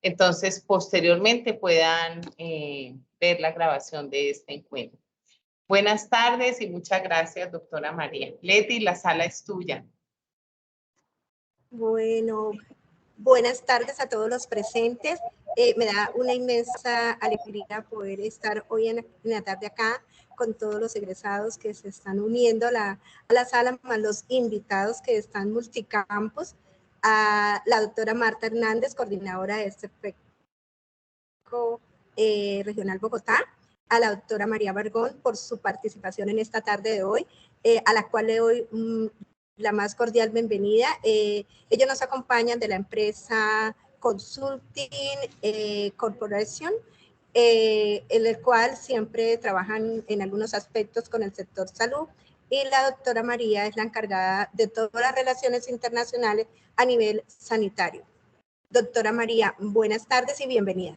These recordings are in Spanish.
entonces posteriormente puedan ver la grabación de este encuentro. Buenas tardes y muchas gracias, doctora María. Leti, la sala es tuya. Bueno, buenas tardes a todos los presentes. Me da una inmensa alegría poder estar hoy en la tarde acá con todos los egresados que se están uniendo a la sala, más los invitados que están multicampus, a la doctora Marta Hernández, coordinadora de este Regional Bogotá, a la doctora María Bargón por su participación en esta tarde de hoy, a la cual le doy la más cordial bienvenida. Ellos nos acompañan de la empresa Consulting Corporation, en el cual siempre trabajan en algunos aspectos con el sector salud, y la doctora María es la encargada de todas las relaciones internacionales a nivel sanitario. Doctora María, buenas tardes y bienvenida.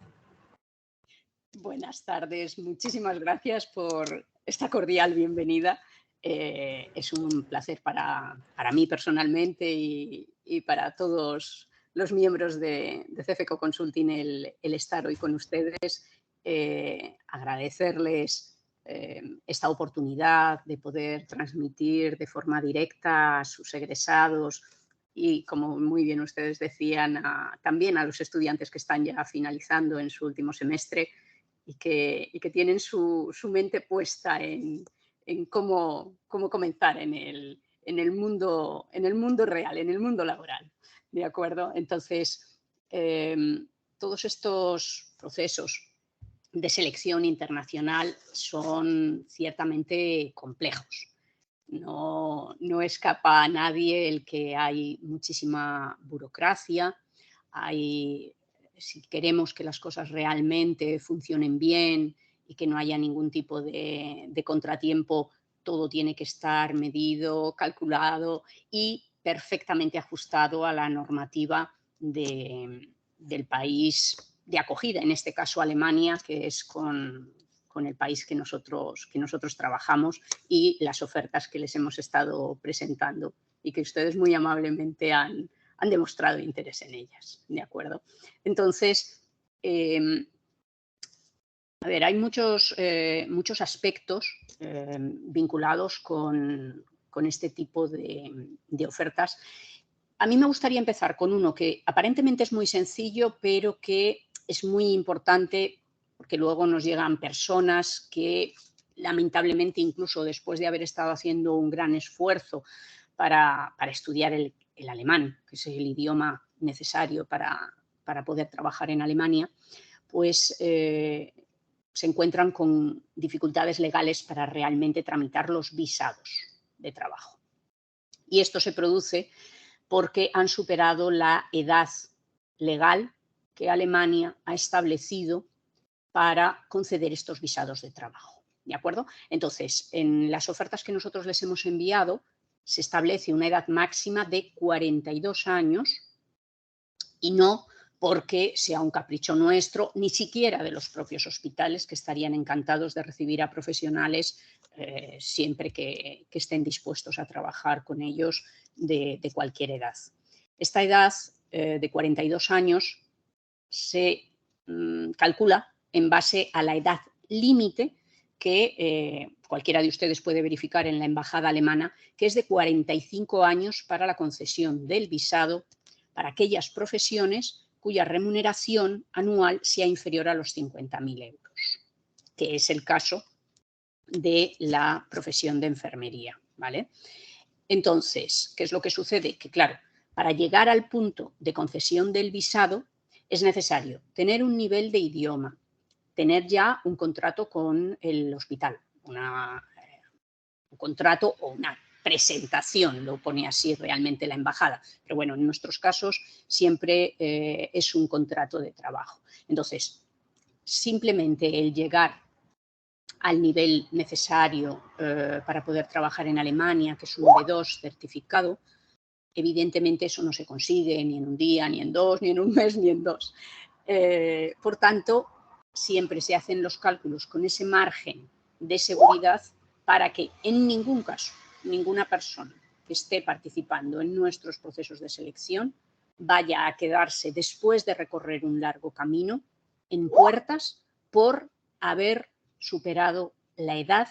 Buenas tardes, muchísimas gracias por esta cordial bienvenida. Es un placer para mí personalmente y para todos los miembros de CFECO Consulting el estar hoy con ustedes. Agradecerles esta oportunidad de poder transmitir de forma directa a sus egresados y, como muy bien ustedes decían, también a los estudiantes que están ya finalizando en su último semestre y que tienen su mente puesta en cómo comenzar en el mundo real, en el mundo laboral, ¿de acuerdo? Entonces, todos estos procesos de selección internacional son ciertamente complejos. No escapa a nadie el que hay muchísima burocracia, si queremos que las cosas realmente funcionen bien y que no haya ningún tipo de contratiempo, todo tiene que estar medido, calculado y perfectamente ajustado a la normativa del país de acogida, en este caso Alemania, que es con el país que nosotros trabajamos, y las ofertas que les hemos estado presentando y que ustedes muy amablemente han demostrado interés en ellas, ¿de acuerdo? Entonces, hay muchos aspectos vinculados con este tipo de ofertas. A mí me gustaría empezar con uno que aparentemente es muy sencillo, pero que es muy importante porque luego nos llegan personas que, lamentablemente, incluso después de haber estado haciendo un gran esfuerzo para estudiar el alemán, que es el idioma necesario para poder trabajar en Alemania, pues se encuentran con dificultades legales para realmente tramitar los visados de trabajo. Y esto se produce porque han superado la edad legal que Alemania ha establecido para conceder estos visados de trabajo, ¿de acuerdo? Entonces, en las ofertas que nosotros les hemos enviado se establece una edad máxima de 42 años y no porque sea un capricho nuestro, ni siquiera de los propios hospitales, que estarían encantados de recibir a profesionales siempre que estén dispuestos a trabajar con ellos de cualquier edad. Esta edad de 42 años se calcula en base a la edad límite que cualquiera de ustedes puede verificar en la embajada alemana, que es de 45 años para la concesión del visado para aquellas profesiones cuya remuneración anual sea inferior a los 50.000 euros, que es el caso de la profesión de enfermería, ¿vale? Entonces, ¿qué es lo que sucede? Que, claro, para llegar al punto de concesión del visado es necesario tener un nivel de idioma, tener ya un contrato con el hospital, un contrato o una presentación, lo pone así realmente la embajada, pero bueno, en nuestros casos siempre es un contrato de trabajo. Entonces, simplemente el llegar al nivel necesario para poder trabajar en Alemania, que es un B2 certificado, evidentemente eso no se consigue ni en un día, ni en dos, ni en un mes, ni en dos. Por tanto, siempre se hacen los cálculos con ese margen de seguridad para que en ningún caso, ninguna persona que esté participando en nuestros procesos de selección vaya a quedarse después de recorrer un largo camino en puertas por haber superado la edad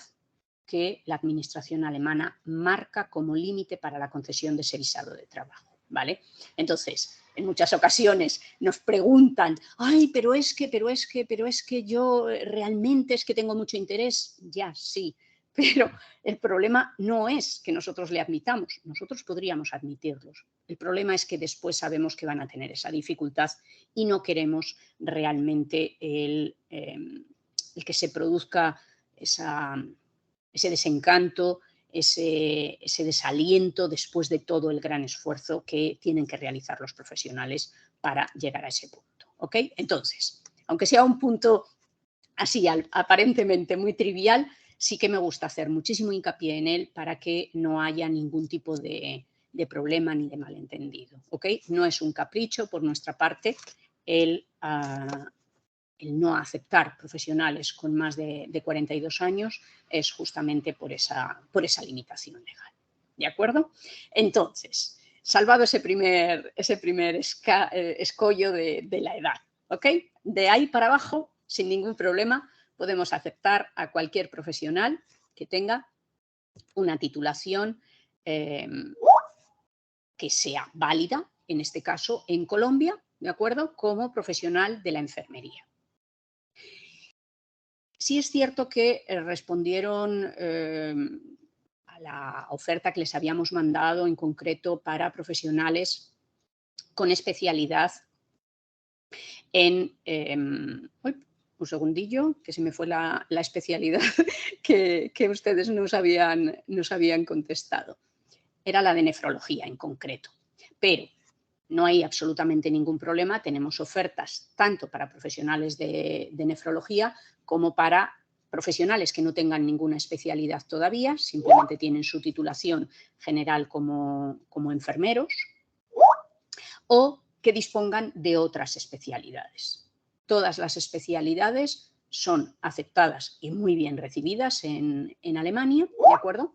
que la administración alemana marca como límite para la concesión de ese visado de trabajo, ¿vale? Entonces, en muchas ocasiones nos preguntan, ay, pero es que yo realmente es que tengo mucho interés. Ya, sí, pero el problema no es que nosotros le admitamos, nosotros podríamos admitirlos. El problema es que después sabemos que van a tener esa dificultad y no queremos realmente el que se produzca ese desencanto, ese desaliento después de todo el gran esfuerzo que tienen que realizar los profesionales para llegar a ese punto. ¿Ok? Entonces, aunque sea un punto así aparentemente muy trivial, sí que me gusta hacer muchísimo hincapié en él para que no haya ningún tipo de problema ni de malentendido. ¿Ok? No es un capricho por nuestra parte el no aceptar profesionales con más de 42 años es justamente por esa limitación legal. ¿De acuerdo? Entonces, salvado ese primer escollo de la edad, ¿ok? De ahí para abajo, sin ningún problema, podemos aceptar a cualquier profesional que tenga una titulación que sea válida, en este caso en Colombia, ¿de acuerdo? Como profesional de la enfermería. Sí es cierto que respondieron a la oferta que les habíamos mandado en concreto para profesionales con especialidad en... un segundillo, que se me fue la especialidad que ustedes nos habían contestado. Era la de nefrología en concreto, pero no hay absolutamente ningún problema. Tenemos ofertas tanto para profesionales de nefrología como para profesionales que no tengan ninguna especialidad todavía, simplemente tienen su titulación general como enfermeros o que dispongan de otras especialidades. Todas las especialidades son aceptadas y muy bien recibidas en Alemania, ¿de acuerdo?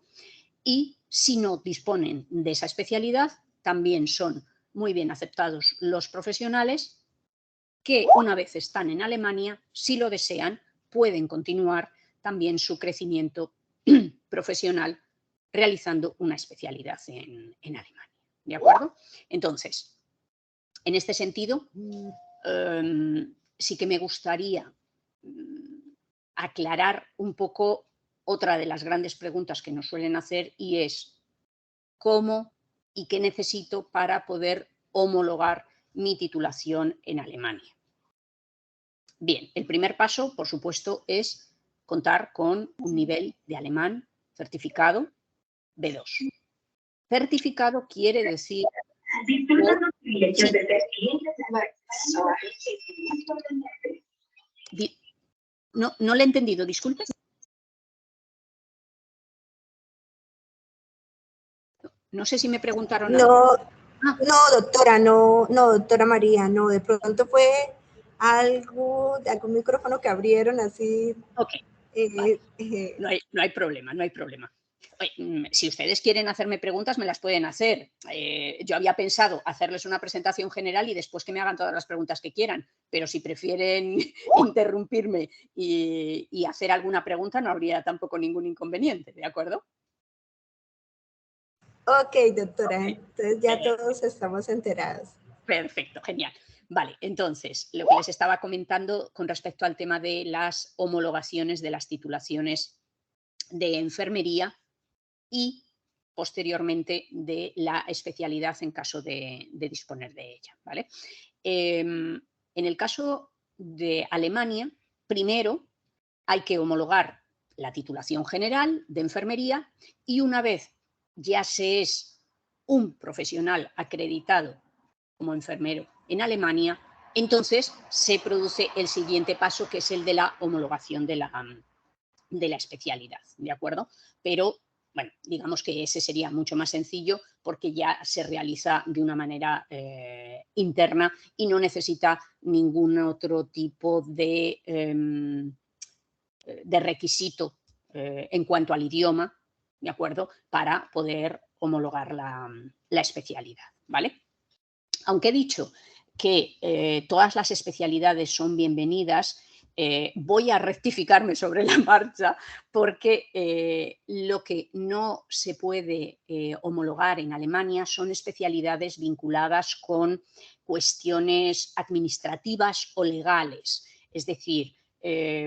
Y si no disponen de esa especialidad, también son muy bien aceptados los profesionales que una vez están en Alemania, si lo desean, pueden continuar también su crecimiento profesional realizando una especialidad en Alemania. ¿De acuerdo? Entonces, en este sentido, sí que me gustaría aclarar un poco otra de las grandes preguntas que nos suelen hacer y es ¿cómo y qué necesito para poder homologar mi titulación en Alemania? Bien, el primer paso, por supuesto, es contar con un nivel de alemán certificado B2. Certificado quiere decir... No le he entendido, disculpe. No sé si me preguntaron algo. No, doctora María, no, de pronto fue algo de algún micrófono que abrieron así. Ok, vale. No hay problema. Si ustedes quieren hacerme preguntas, me las pueden hacer. Yo había pensado hacerles una presentación general y después que me hagan todas las preguntas que quieran, pero si prefieren interrumpirme y hacer alguna pregunta, no habría tampoco ningún inconveniente, ¿de acuerdo? Ok, doctora, entonces ya todos estamos enterados. Perfecto, genial. Vale, entonces, lo que les estaba comentando con respecto al tema de las homologaciones de las titulaciones de enfermería y posteriormente de la especialidad en caso de disponer de ella, ¿vale? En el caso de Alemania, primero hay que homologar la titulación general de enfermería y una vez ya se es un profesional acreditado como enfermero en Alemania, entonces se produce el siguiente paso, que es el de la homologación de la especialidad, ¿de acuerdo? Pero, bueno, digamos que ese sería mucho más sencillo porque ya se realiza de una manera interna y no necesita ningún otro tipo de requisito en cuanto al idioma, ¿de acuerdo? Para poder homologar la especialidad, ¿vale? Aunque he dicho que todas las especialidades son bienvenidas, voy a rectificarme sobre la marcha porque lo que no se puede homologar en Alemania son especialidades vinculadas con cuestiones administrativas o legales. Es decir,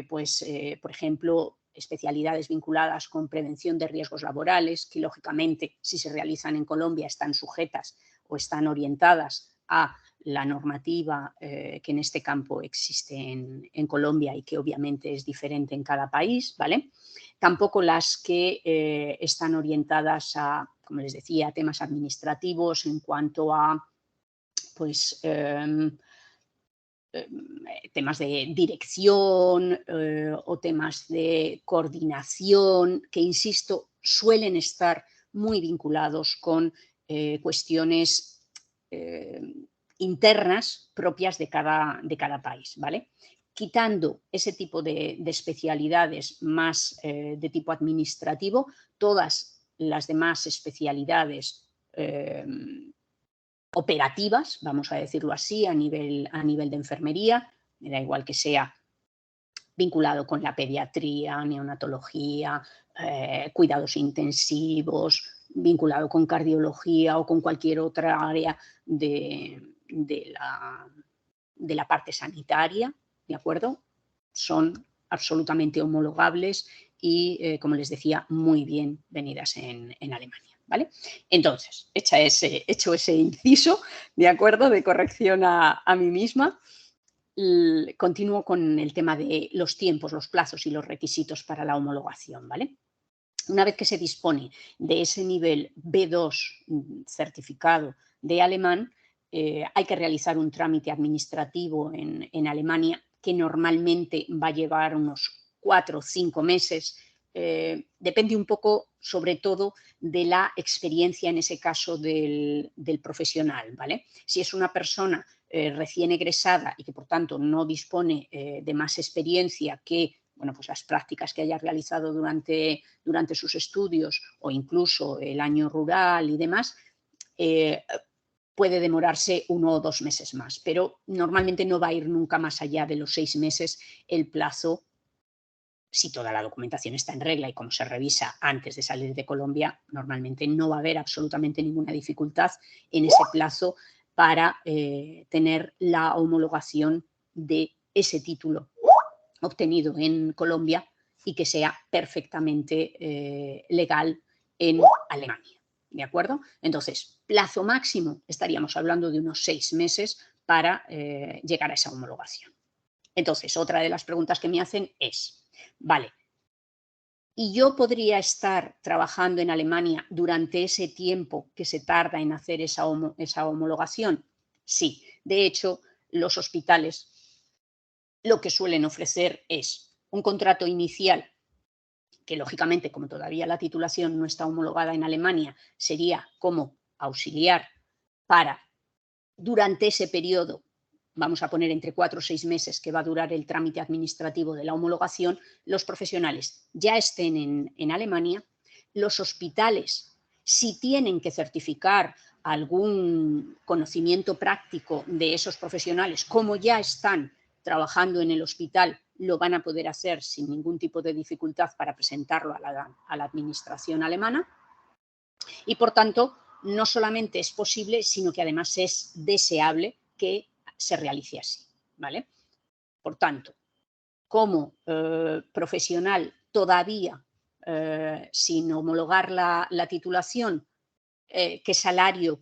por ejemplo, especialidades vinculadas con prevención de riesgos laborales, que lógicamente si se realizan en Colombia están sujetas o están orientadas a la normativa que en este campo existe en Colombia y que obviamente es diferente en cada país, ¿vale? Tampoco las que están orientadas a, como les decía, a temas administrativos en cuanto a, pues, temas de dirección o temas de coordinación, que, insisto, suelen estar muy vinculados con cuestiones internas propias de cada país, ¿vale? Quitando ese tipo de especialidades más de tipo administrativo, todas las demás especialidades operativas, vamos a decirlo así, a nivel de enfermería, me da igual que sea vinculado con la pediatría, neonatología, cuidados intensivos, vinculado con cardiología o con cualquier otra área de la parte sanitaria, ¿de acuerdo? Son absolutamente homologables y, como les decía, muy bienvenidas en Alemania, ¿vale? Entonces, hecho ese inciso, ¿de acuerdo?, de corrección a mí misma, continúo con el tema de los tiempos, los plazos y los requisitos para la homologación, ¿vale? Una vez que se dispone de ese nivel B2 certificado de alemán, hay que realizar un trámite administrativo en Alemania que normalmente va a llevar unos 4 o 5 meses. Depende un poco, sobre todo, de la experiencia, en ese caso, del profesional, ¿vale? Si es una persona recién egresada y que, por tanto, no dispone de más experiencia que, bueno, pues las prácticas que haya realizado durante sus estudios o incluso el año rural y demás, puede demorarse 1 o 2 meses más, pero normalmente no va a ir nunca más allá de los 6 meses el plazo, si toda la documentación está en regla y como se revisa antes de salir de Colombia, normalmente no va a haber absolutamente ninguna dificultad en ese plazo para tener la homologación de ese título obtenido en Colombia y que sea perfectamente legal en Alemania, ¿de acuerdo? Entonces, plazo máximo, estaríamos hablando de unos 6 meses para llegar a esa homologación. Entonces, otra de las preguntas que me hacen es, vale, ¿y yo podría estar trabajando en Alemania durante ese tiempo que se tarda en hacer esa homologación? Sí, de hecho, los hospitales lo que suelen ofrecer es un contrato inicial que, lógicamente, como todavía la titulación no está homologada en Alemania, sería como auxiliar para, durante ese periodo, vamos a poner entre 4 o 6 meses que va a durar el trámite administrativo de la homologación, los profesionales ya estén en Alemania. Los hospitales, si tienen que certificar algún conocimiento práctico de esos profesionales, como ya están trabajando en el hospital, lo van a poder hacer sin ningún tipo de dificultad para presentarlo a la administración alemana. Y, por tanto, no solamente es posible, sino que además es deseable que se realice así, ¿vale? Por tanto, como profesional todavía sin homologar la titulación, ¿qué salario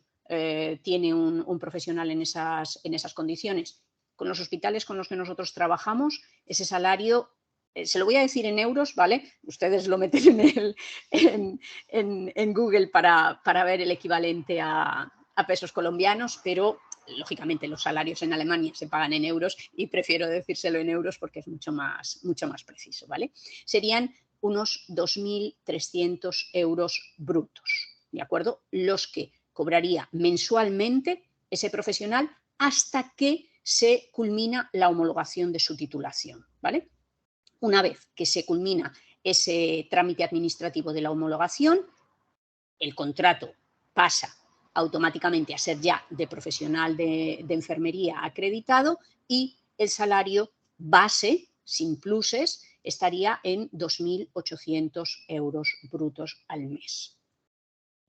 tiene un profesional en esas condiciones? Con los hospitales con los que nosotros trabajamos, ese salario, se lo voy a decir en euros, ¿vale? Ustedes lo meten en Google para ver el equivalente a pesos colombianos, pero lógicamente los salarios en Alemania se pagan en euros y prefiero decírselo en euros porque es mucho más preciso, ¿vale? Serían unos 2.300 euros brutos, ¿de acuerdo? Los que cobraría mensualmente ese profesional hasta que se culmina la homologación de su titulación, ¿vale? Una vez que se culmina ese trámite administrativo de la homologación, el contrato pasa automáticamente a ser ya de profesional de enfermería acreditado, y el salario base, sin pluses, estaría en 2.800 euros brutos al mes.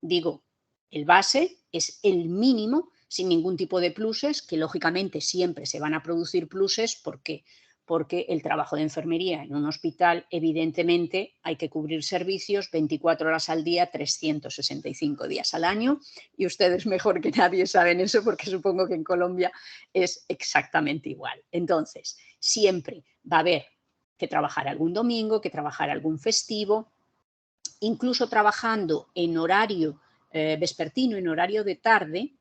Digo, el base es el mínimo, sin ningún tipo de pluses, que lógicamente siempre se van a producir pluses. ¿Por qué? Porque el trabajo de enfermería en un hospital, evidentemente, hay que cubrir servicios 24 horas al día, 365 días al año, y ustedes mejor que nadie saben eso, porque supongo que en Colombia es exactamente igual. Entonces, siempre va a haber que trabajar algún domingo, que trabajar algún festivo, incluso trabajando en horario vespertino, en horario de tarde,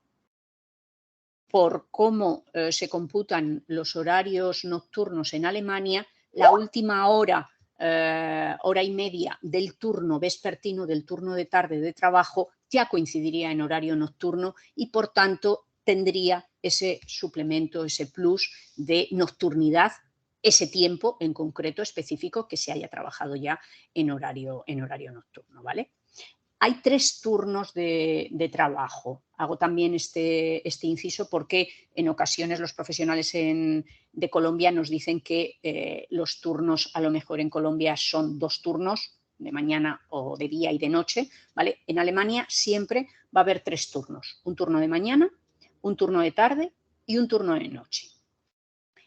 por cómo se computan los horarios nocturnos en Alemania, la última hora, hora y media del turno vespertino, del turno de tarde de trabajo, ya coincidiría en horario nocturno y, por tanto, tendría ese suplemento, ese plus de nocturnidad, ese tiempo en concreto específico que se haya trabajado ya en horario nocturno, ¿vale? Hay 3 turnos de trabajo. Hago también este inciso porque en ocasiones los profesionales de Colombia nos dicen que los turnos a lo mejor en Colombia son 2 turnos, de mañana o de día y de noche, ¿vale? En Alemania siempre va a haber 3 turnos. Un turno de mañana, un turno de tarde y un turno de noche.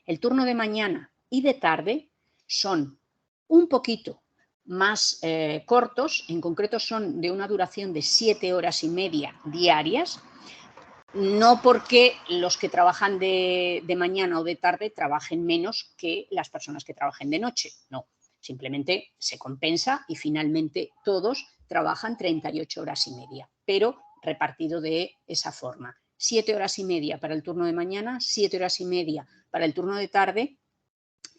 El turno de mañana y de tarde son un poquito más cortos, en concreto son de una duración de 7 horas y media diarias, no porque los que trabajan de mañana o de tarde trabajen menos que las personas que trabajen de noche, no, simplemente se compensa y finalmente todos trabajan 38 horas y media, pero repartido de esa forma. 7 horas y media para el turno de mañana, 7 horas y media para el turno de tarde,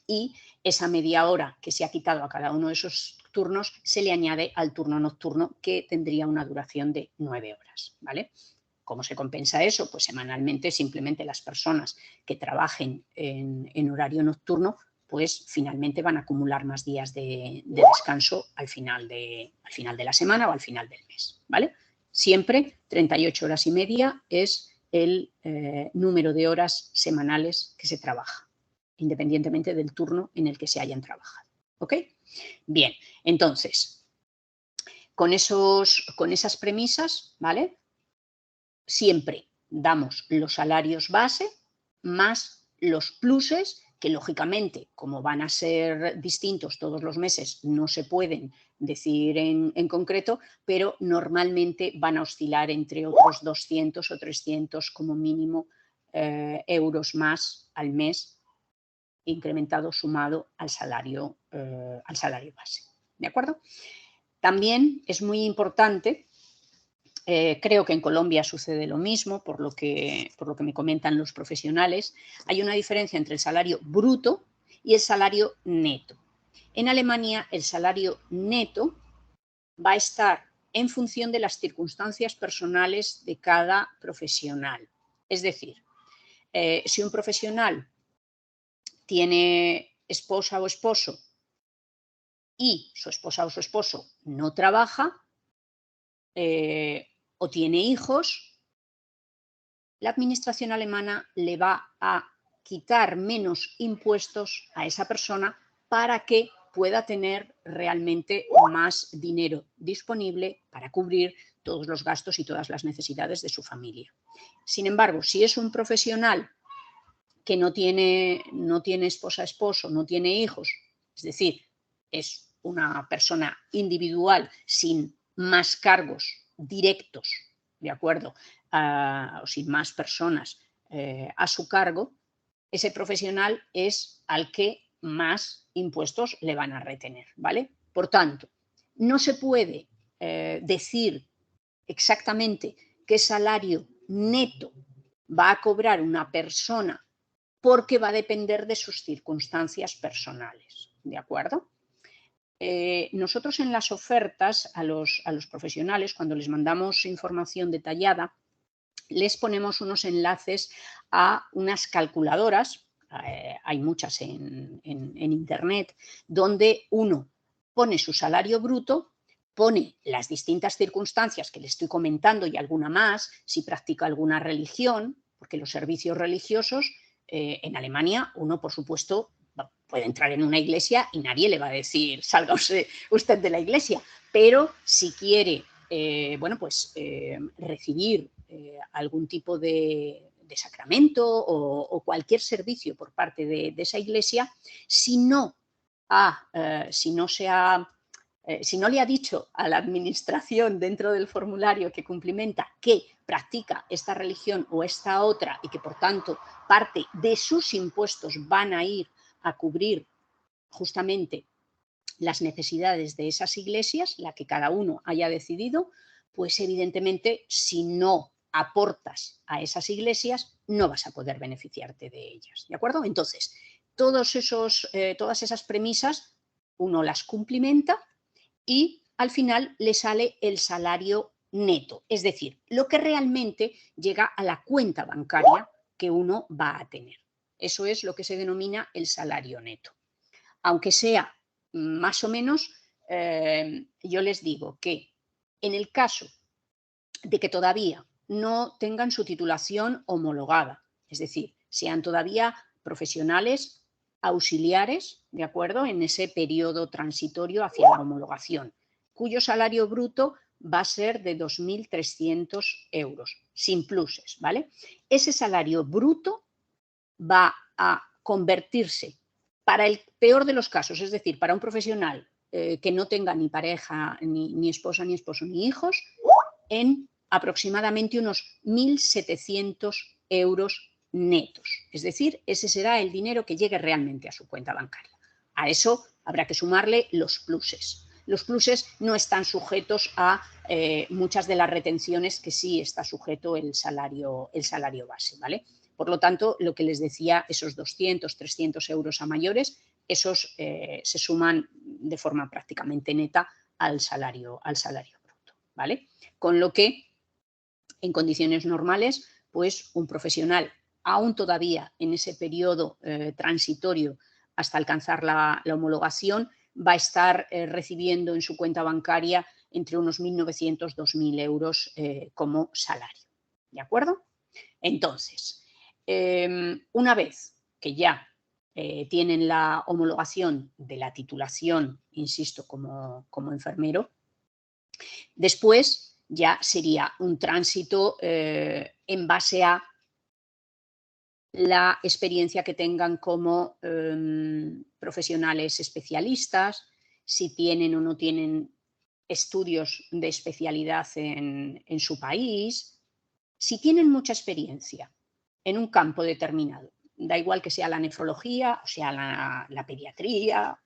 y esa media hora que se ha quitado a cada uno de esos turnos se le añade al turno nocturno, que tendría una duración de 9 horas, ¿vale? ¿Cómo se compensa eso? Pues semanalmente simplemente las personas que trabajen en horario nocturno pues finalmente van a acumular más días de descanso al final de la semana o al final del mes, ¿vale? Siempre 38 horas y media es el número de horas semanales que se trabaja, independientemente del turno en el que se hayan trabajado. ¿Ok? Bien, entonces, con esas premisas, ¿vale? Siempre damos los salarios base más los pluses, que lógicamente, como van a ser distintos todos los meses, no se pueden decir en concreto, pero normalmente van a oscilar entre otros 200 o 300 como mínimo euros más al mes, incrementado sumado al salario base. ¿De acuerdo? También es muy importante, creo que en Colombia sucede lo mismo, por lo que me comentan los profesionales, hay una diferencia entre el salario bruto y el salario neto. En Alemania el salario neto va a estar en función de las circunstancias personales de cada profesional. Es decir, si un profesional tiene esposa o esposo y su esposa o su esposo no trabaja o tiene hijos, la administración alemana le va a quitar menos impuestos a esa persona para que pueda tener realmente más dinero disponible para cubrir todos los gastos y todas las necesidades de su familia. Sin embargo, si es un profesional que no tiene esposa, esposo, no tiene hijos, es decir, es una persona individual sin más cargos directos, ¿de acuerdo? O sin más personas a su cargo, ese profesional es al que más impuestos le van a retener, ¿vale? Por tanto, no se puede decir exactamente qué salario neto va a cobrar una persona, porque va a depender de sus circunstancias personales, ¿de acuerdo? Nosotros en las ofertas a los profesionales, cuando les mandamos información detallada, les ponemos unos enlaces a unas calculadoras, hay muchas en Internet, donde uno pone su salario bruto, pone las distintas circunstancias que le estoy comentando y alguna más, si practica alguna religión, porque los servicios religiosos en Alemania, uno, por supuesto, puede entrar en una iglesia y nadie le va a decir, salga usted de la iglesia, pero si quiere recibir algún tipo de sacramento o cualquier servicio por parte de esa iglesia, si no le ha dicho a la administración dentro del formulario que cumplimenta que practica esta religión o esta otra y que por tanto parte de sus impuestos van a ir a cubrir justamente las necesidades de esas iglesias, la que cada uno haya decidido, pues evidentemente si no aportas a esas iglesias no vas a poder beneficiarte de ellas, ¿de acuerdo? Entonces, todas esas premisas uno las cumplimenta y al final le sale el salario neto, es decir, lo que realmente llega a la cuenta bancaria que uno va a tener. Eso es lo que se denomina el salario neto. Aunque sea más o menos, yo les digo que en el caso de que todavía no tengan su titulación homologada, es decir, sean todavía profesionales auxiliares, ¿de acuerdo?, en ese periodo transitorio hacia la homologación, cuyo salario bruto va a ser de 2.300 euros, sin pluses, ¿vale? Ese salario bruto va a convertirse, para el peor de los casos, es decir, para un profesional que no tenga ni pareja, ni esposa, ni esposo, ni hijos, en aproximadamente unos 1.700 euros netos. Es decir, ese será el dinero que llegue realmente a su cuenta bancaria. A eso habrá que sumarle los pluses. Los pluses no están sujetos a muchas de las retenciones que sí está sujeto el salario base, ¿vale? Por lo tanto, lo que les decía, esos 200, 300 euros a mayores, esos se suman de forma prácticamente neta al salario bruto, ¿vale? Con lo que, en condiciones normales, pues un profesional, aún todavía en ese periodo transitorio hasta alcanzar la homologación, va a estar recibiendo en su cuenta bancaria entre unos 1.900 y 2.000 euros como salario, ¿de acuerdo? Entonces, una vez que ya tienen la homologación de la titulación, insisto, como enfermero, después ya sería un tránsito en base a la experiencia que tengan como profesionales especialistas, si tienen o no tienen estudios de especialidad en su país, si tienen mucha experiencia en un campo determinado, da igual que sea la nefrología, o sea la pediatría,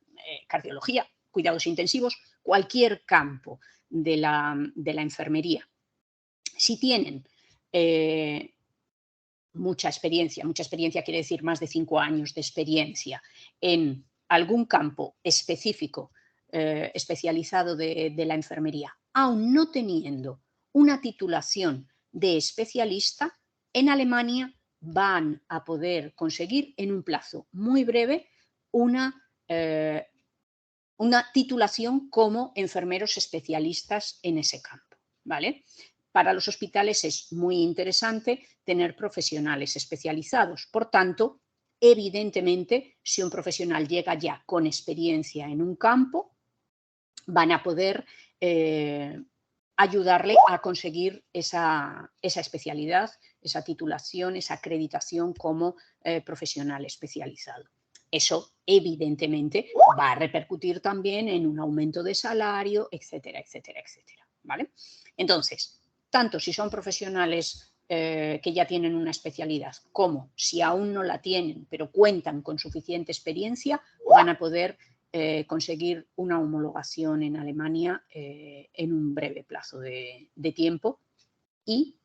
cardiología, cuidados intensivos, cualquier campo de la enfermería. Si tienen mucha experiencia quiere decir más de 5 años de experiencia en algún campo específico especializado de la enfermería, aún no teniendo una titulación de especialista, en Alemania van a poder conseguir en un plazo muy breve una titulación como enfermeros especialistas en ese campo, ¿vale? Para los hospitales es muy interesante tener profesionales especializados. Por tanto, evidentemente, si un profesional llega ya con experiencia en un campo, van a poder ayudarle a conseguir esa especialidad, esa titulación, esa acreditación como profesional especializado. Eso, evidentemente, va a repercutir también en un aumento de salario, etcétera, etcétera, etcétera, ¿vale? Entonces, tanto si son profesionales que ya tienen una especialidad, como si aún no la tienen, pero cuentan con suficiente experiencia, van a poder conseguir una homologación en Alemania en un breve plazo de tiempo y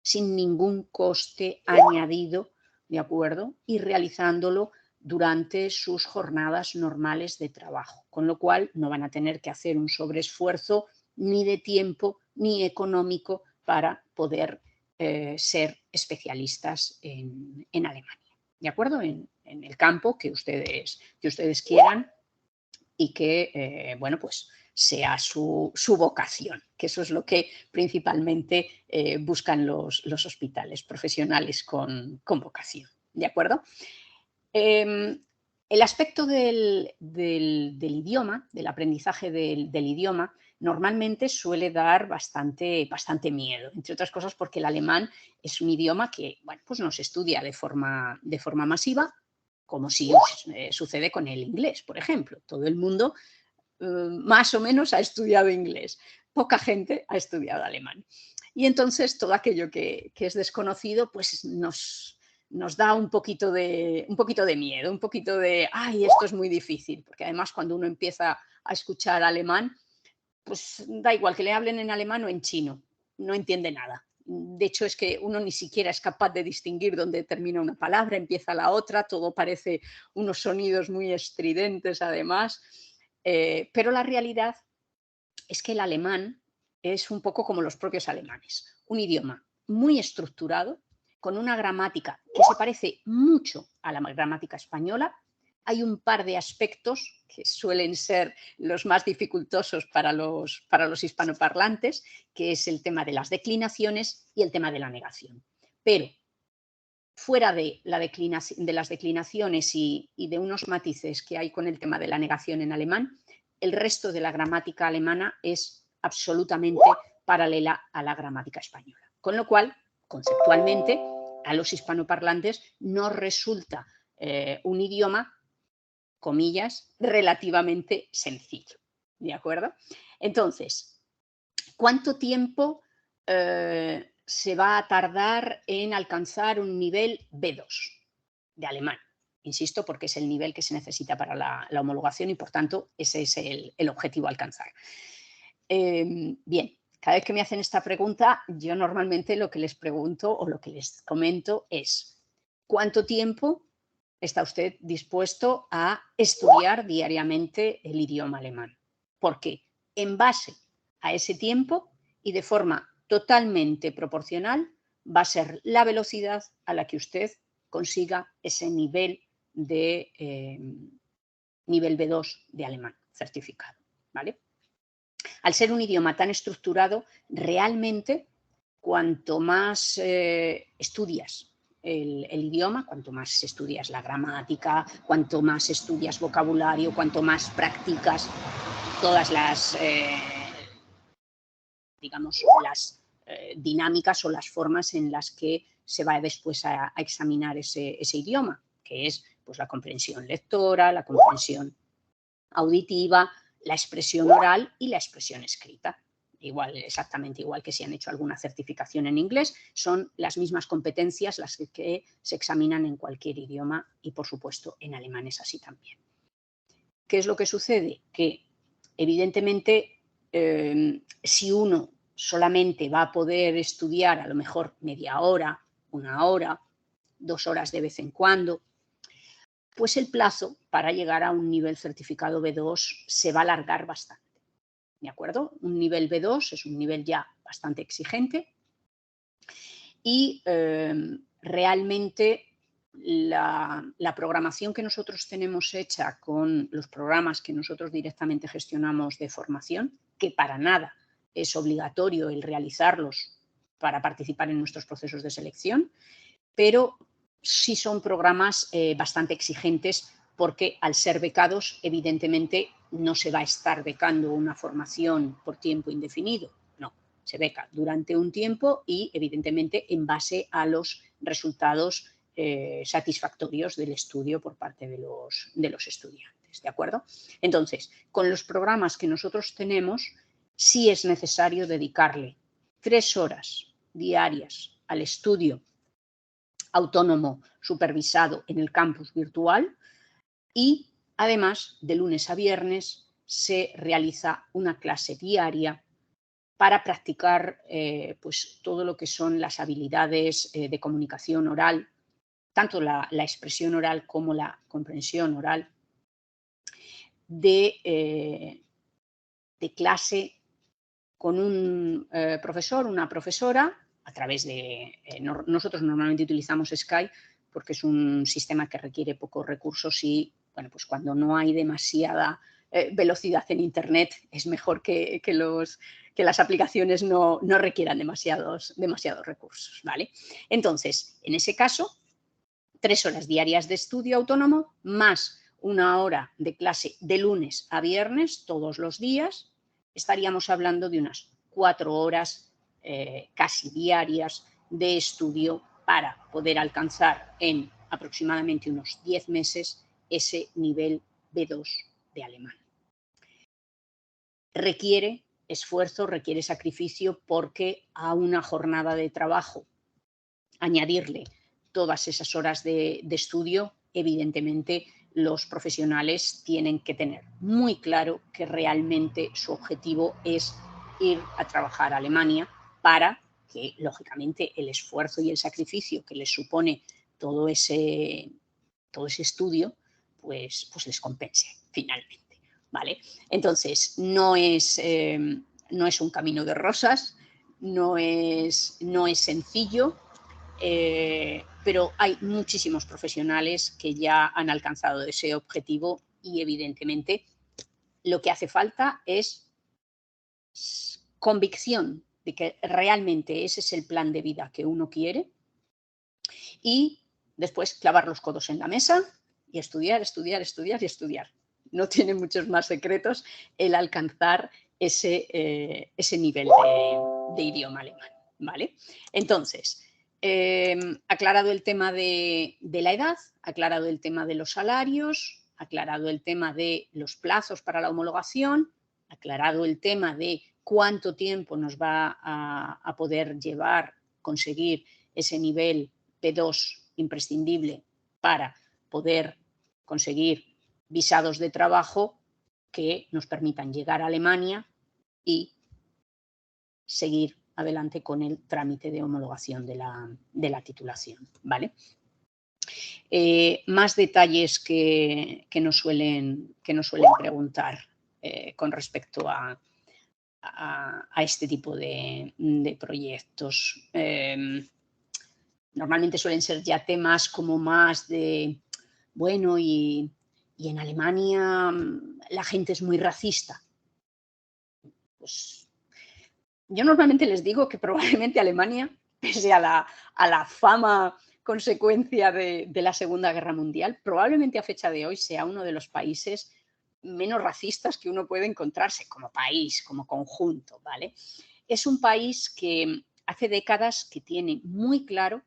sin ningún coste añadido, ¿de acuerdo? Y realizándolo durante sus jornadas normales de trabajo, con lo cual no van a tener que hacer un sobreesfuerzo ni de tiempo ni económico para poder ser especialistas en Alemania, ¿de acuerdo? En el campo que ustedes quieran y que, bueno, pues sea su vocación, que eso es lo que principalmente buscan los hospitales, profesionales con vocación, ¿de acuerdo? El aspecto del idioma, del aprendizaje del idioma, normalmente suele dar bastante miedo, entre otras cosas porque el alemán es un idioma que, bueno, pues no se estudia de forma masiva, como si sucede con el inglés, por ejemplo. Todo el mundo más o menos ha estudiado inglés, poca gente ha estudiado alemán. Y entonces todo aquello que es desconocido, pues nos da un poquito de miedo, un poquito de, ay, esto es muy difícil, porque además cuando uno empieza a escuchar alemán, pues da igual que le hablen en alemán o en chino, no entiende nada. De hecho, es que uno ni siquiera es capaz de distinguir dónde termina una palabra, empieza la otra, todo parece unos sonidos muy estridentes además, pero la realidad es que el alemán es un poco como los propios alemanes, un idioma muy estructurado, con una gramática que se parece mucho a la gramática española. Hay un par de aspectos que suelen ser los más dificultosos para los hispanoparlantes, que es el tema de las declinaciones y el tema de la negación. Pero fuera de las declinaciones y de unos matices que hay con el tema de la negación en alemán, el resto de la gramática alemana es absolutamente paralela a la gramática española. Con lo cual, conceptualmente, a los hispanoparlantes nos resulta un idioma, comillas, relativamente sencillo. ¿De acuerdo? Entonces, ¿cuánto tiempo se va a tardar en alcanzar un nivel B2 de alemán? Insisto, porque es el nivel que se necesita para la homologación y, por tanto, ese es el objetivo a alcanzar. Bien, cada vez que me hacen esta pregunta, yo normalmente lo que les pregunto o lo que les comento es ¿cuánto tiempo está usted dispuesto a estudiar diariamente el idioma alemán? Porque en base a ese tiempo y de forma totalmente proporcional va a ser la velocidad a la que usted consiga ese nivel de nivel B2 de alemán certificado, ¿vale? Al ser un idioma tan estructurado, realmente cuanto más estudias el idioma, cuanto más estudias la gramática, cuanto más estudias vocabulario, cuanto más practicas todas las, digamos, las dinámicas o las formas en las que se va después a examinar ese idioma, que es pues, la comprensión lectora, la comprensión auditiva, la expresión oral y la expresión escrita. Igual, exactamente igual que si han hecho alguna certificación en inglés, son las mismas competencias las que se examinan en cualquier idioma y, por supuesto, en alemán es así también. ¿Qué es lo que sucede? Que, evidentemente, si uno solamente va a poder estudiar a lo mejor media hora, 1 hora, 2 horas de vez en cuando, pues el plazo para llegar a un nivel certificado B2 se va a alargar bastante. ¿De acuerdo? Un nivel B2 es un nivel ya bastante exigente y realmente la programación que nosotros tenemos hecha con los programas que nosotros directamente gestionamos de formación, que para nada es obligatorio el realizarlos para participar en nuestros procesos de selección, pero sí son programas bastante exigentes porque al ser becados, evidentemente, no se va a estar becando una formación por tiempo indefinido, no, se beca durante un tiempo y, evidentemente, en base a los resultados satisfactorios del estudio por parte de los estudiantes, ¿de acuerdo? Entonces, con los programas que nosotros tenemos, sí es necesario dedicarle 3 horas diarias al estudio autónomo supervisado en el campus virtual y además de lunes a viernes se realiza una clase diaria para practicar pues, todo lo que son las habilidades de comunicación oral, tanto la expresión oral como la comprensión oral de clase con un profesor, una profesora, a través de, nosotros normalmente utilizamos Skype porque es un sistema que requiere pocos recursos y, bueno, pues cuando no hay demasiada velocidad en Internet, es mejor que las aplicaciones no requieran demasiados recursos, ¿vale? Entonces, en ese caso, 3 horas diarias de estudio autónomo más 1 hora de clase de lunes a viernes todos los días, estaríamos hablando de unas 4 horas casi diarias de estudio para poder alcanzar en aproximadamente unos 10 meses ese nivel B2 de alemán. Requiere esfuerzo, requiere sacrificio, porque a una jornada de trabajo añadirle todas esas horas de estudio, evidentemente los profesionales tienen que tener muy claro que realmente su objetivo es ir a trabajar a Alemania para que, lógicamente, el esfuerzo y el sacrificio que les supone todo ese estudio, pues les compense finalmente, ¿vale? Entonces, no es un camino de rosas, no es sencillo, pero hay muchísimos profesionales que ya han alcanzado ese objetivo y, evidentemente, lo que hace falta es convicción de que realmente ese es el plan de vida que uno quiere y después clavar los codos en la mesa y estudiar, estudiar, estudiar y estudiar. No tiene muchos más secretos el alcanzar ese nivel de idioma alemán, ¿vale? Entonces, aclarado el tema de la edad, aclarado el tema de los salarios, aclarado el tema de los plazos para la homologación, aclarado el tema de cuánto tiempo nos va a poder llevar conseguir ese nivel P2 imprescindible para poder conseguir visados de trabajo que nos permitan llegar a Alemania y seguir adelante con el trámite de homologación de la titulación, ¿vale? Más detalles que nos suelen preguntar con respecto a este tipo de proyectos. Normalmente suelen ser ya temas como más de, bueno, y en Alemania la gente es muy racista. Pues yo normalmente les digo que probablemente Alemania, pese a la fama consecuencia de la Segunda Guerra Mundial, probablemente a fecha de hoy sea uno de los países menos racistas que uno puede encontrarse como país, como conjunto, ¿vale? Es un país que hace décadas que tiene muy claro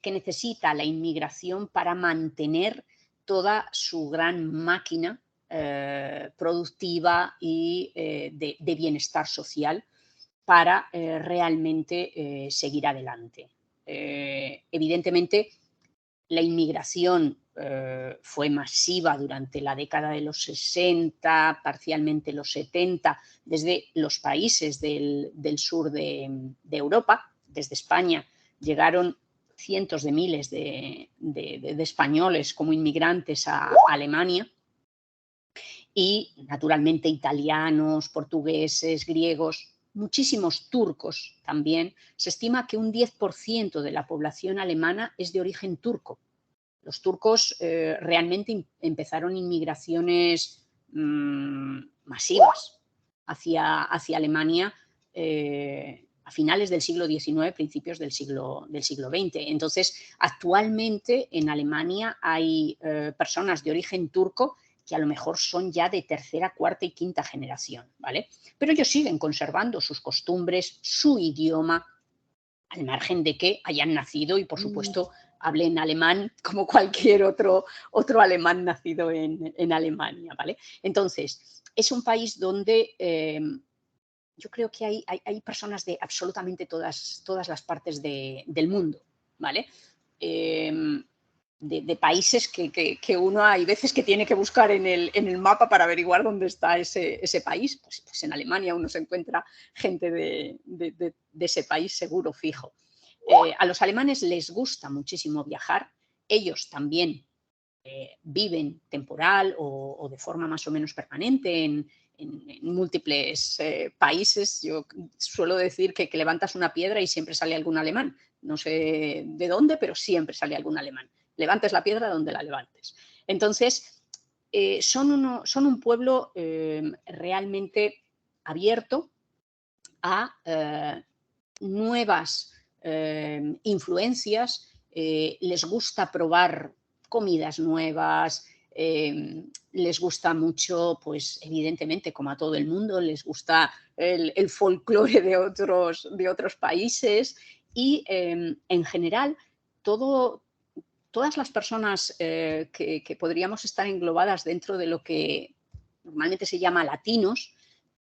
que necesita la inmigración para mantener toda su gran máquina productiva y de bienestar social para realmente seguir adelante. Evidentemente, la inmigración fue masiva durante la década de los 60, parcialmente los 70, desde los países del sur de Europa, desde España, llegaron cientos de miles de españoles como inmigrantes a Alemania y, naturalmente, italianos, portugueses, griegos, muchísimos turcos también. Se estima que un 10% de la población alemana es de origen turco. Los turcos realmente empezaron inmigraciones masivas hacia Alemania a finales del siglo XIX, principios del siglo XX. Entonces, actualmente en Alemania hay personas de origen turco que a lo mejor son ya de tercera, cuarta y quinta generación, ¿vale? Pero ellos siguen conservando sus costumbres, su idioma, al margen de que hayan nacido y, por supuesto, hablen alemán como cualquier otro alemán nacido en Alemania, ¿vale? Entonces, es un país donde yo creo que hay personas de absolutamente todas las partes del mundo, ¿vale? De países que uno hay veces que tiene que buscar en el mapa para averiguar dónde está ese país. Pues en Alemania uno se encuentra gente de ese país seguro, fijo. A los alemanes les gusta muchísimo viajar. Ellos también viven temporal o de forma más o menos permanente en múltiples países. Yo suelo decir que levantas una piedra y siempre sale algún alemán. No sé de dónde, pero siempre sale algún alemán. Levantes la piedra donde la levantes. Entonces, son un pueblo realmente abierto a nuevas influencias, les gusta probar comidas nuevas, les gusta mucho, pues evidentemente, como a todo el mundo, les gusta el folclore de otros países y en general todas las personas que podríamos estar englobadas dentro de lo que normalmente se llama latinos,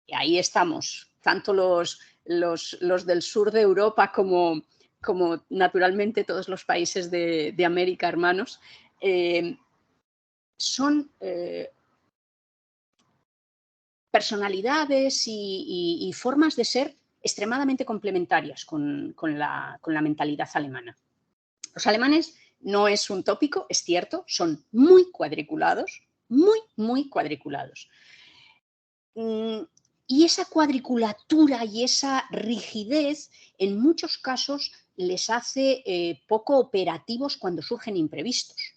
y ahí estamos, tanto los del sur de Europa como naturalmente todos los países de América, hermanos, son personalidades y formas de ser extremadamente complementarias con la mentalidad alemana. Los alemanes, no es un tópico, es cierto, son muy cuadriculados, muy cuadriculados. Y esa cuadriculatura y esa rigidez en muchos casos les hace poco operativos cuando surgen imprevistos.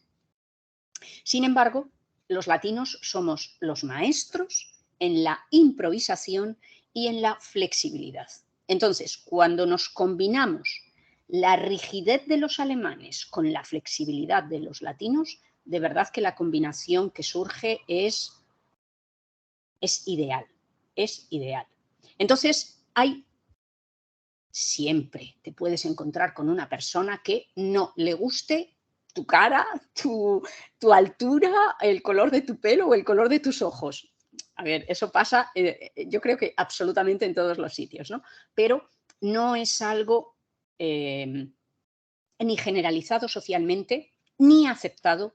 Sin embargo, los latinos somos los maestros en la improvisación y en la flexibilidad. Entonces, cuando nos combinamos la rigidez de los alemanes con la flexibilidad de los latinos, de verdad que la combinación que surge es ideal, es ideal. Entonces, siempre te puedes encontrar con una persona que no le guste tu cara, tu altura, el color de tu pelo o el color de tus ojos. A ver, eso pasa, yo creo que absolutamente en todos los sitios, ¿no? Pero no es algo ni generalizado socialmente, ni aceptado,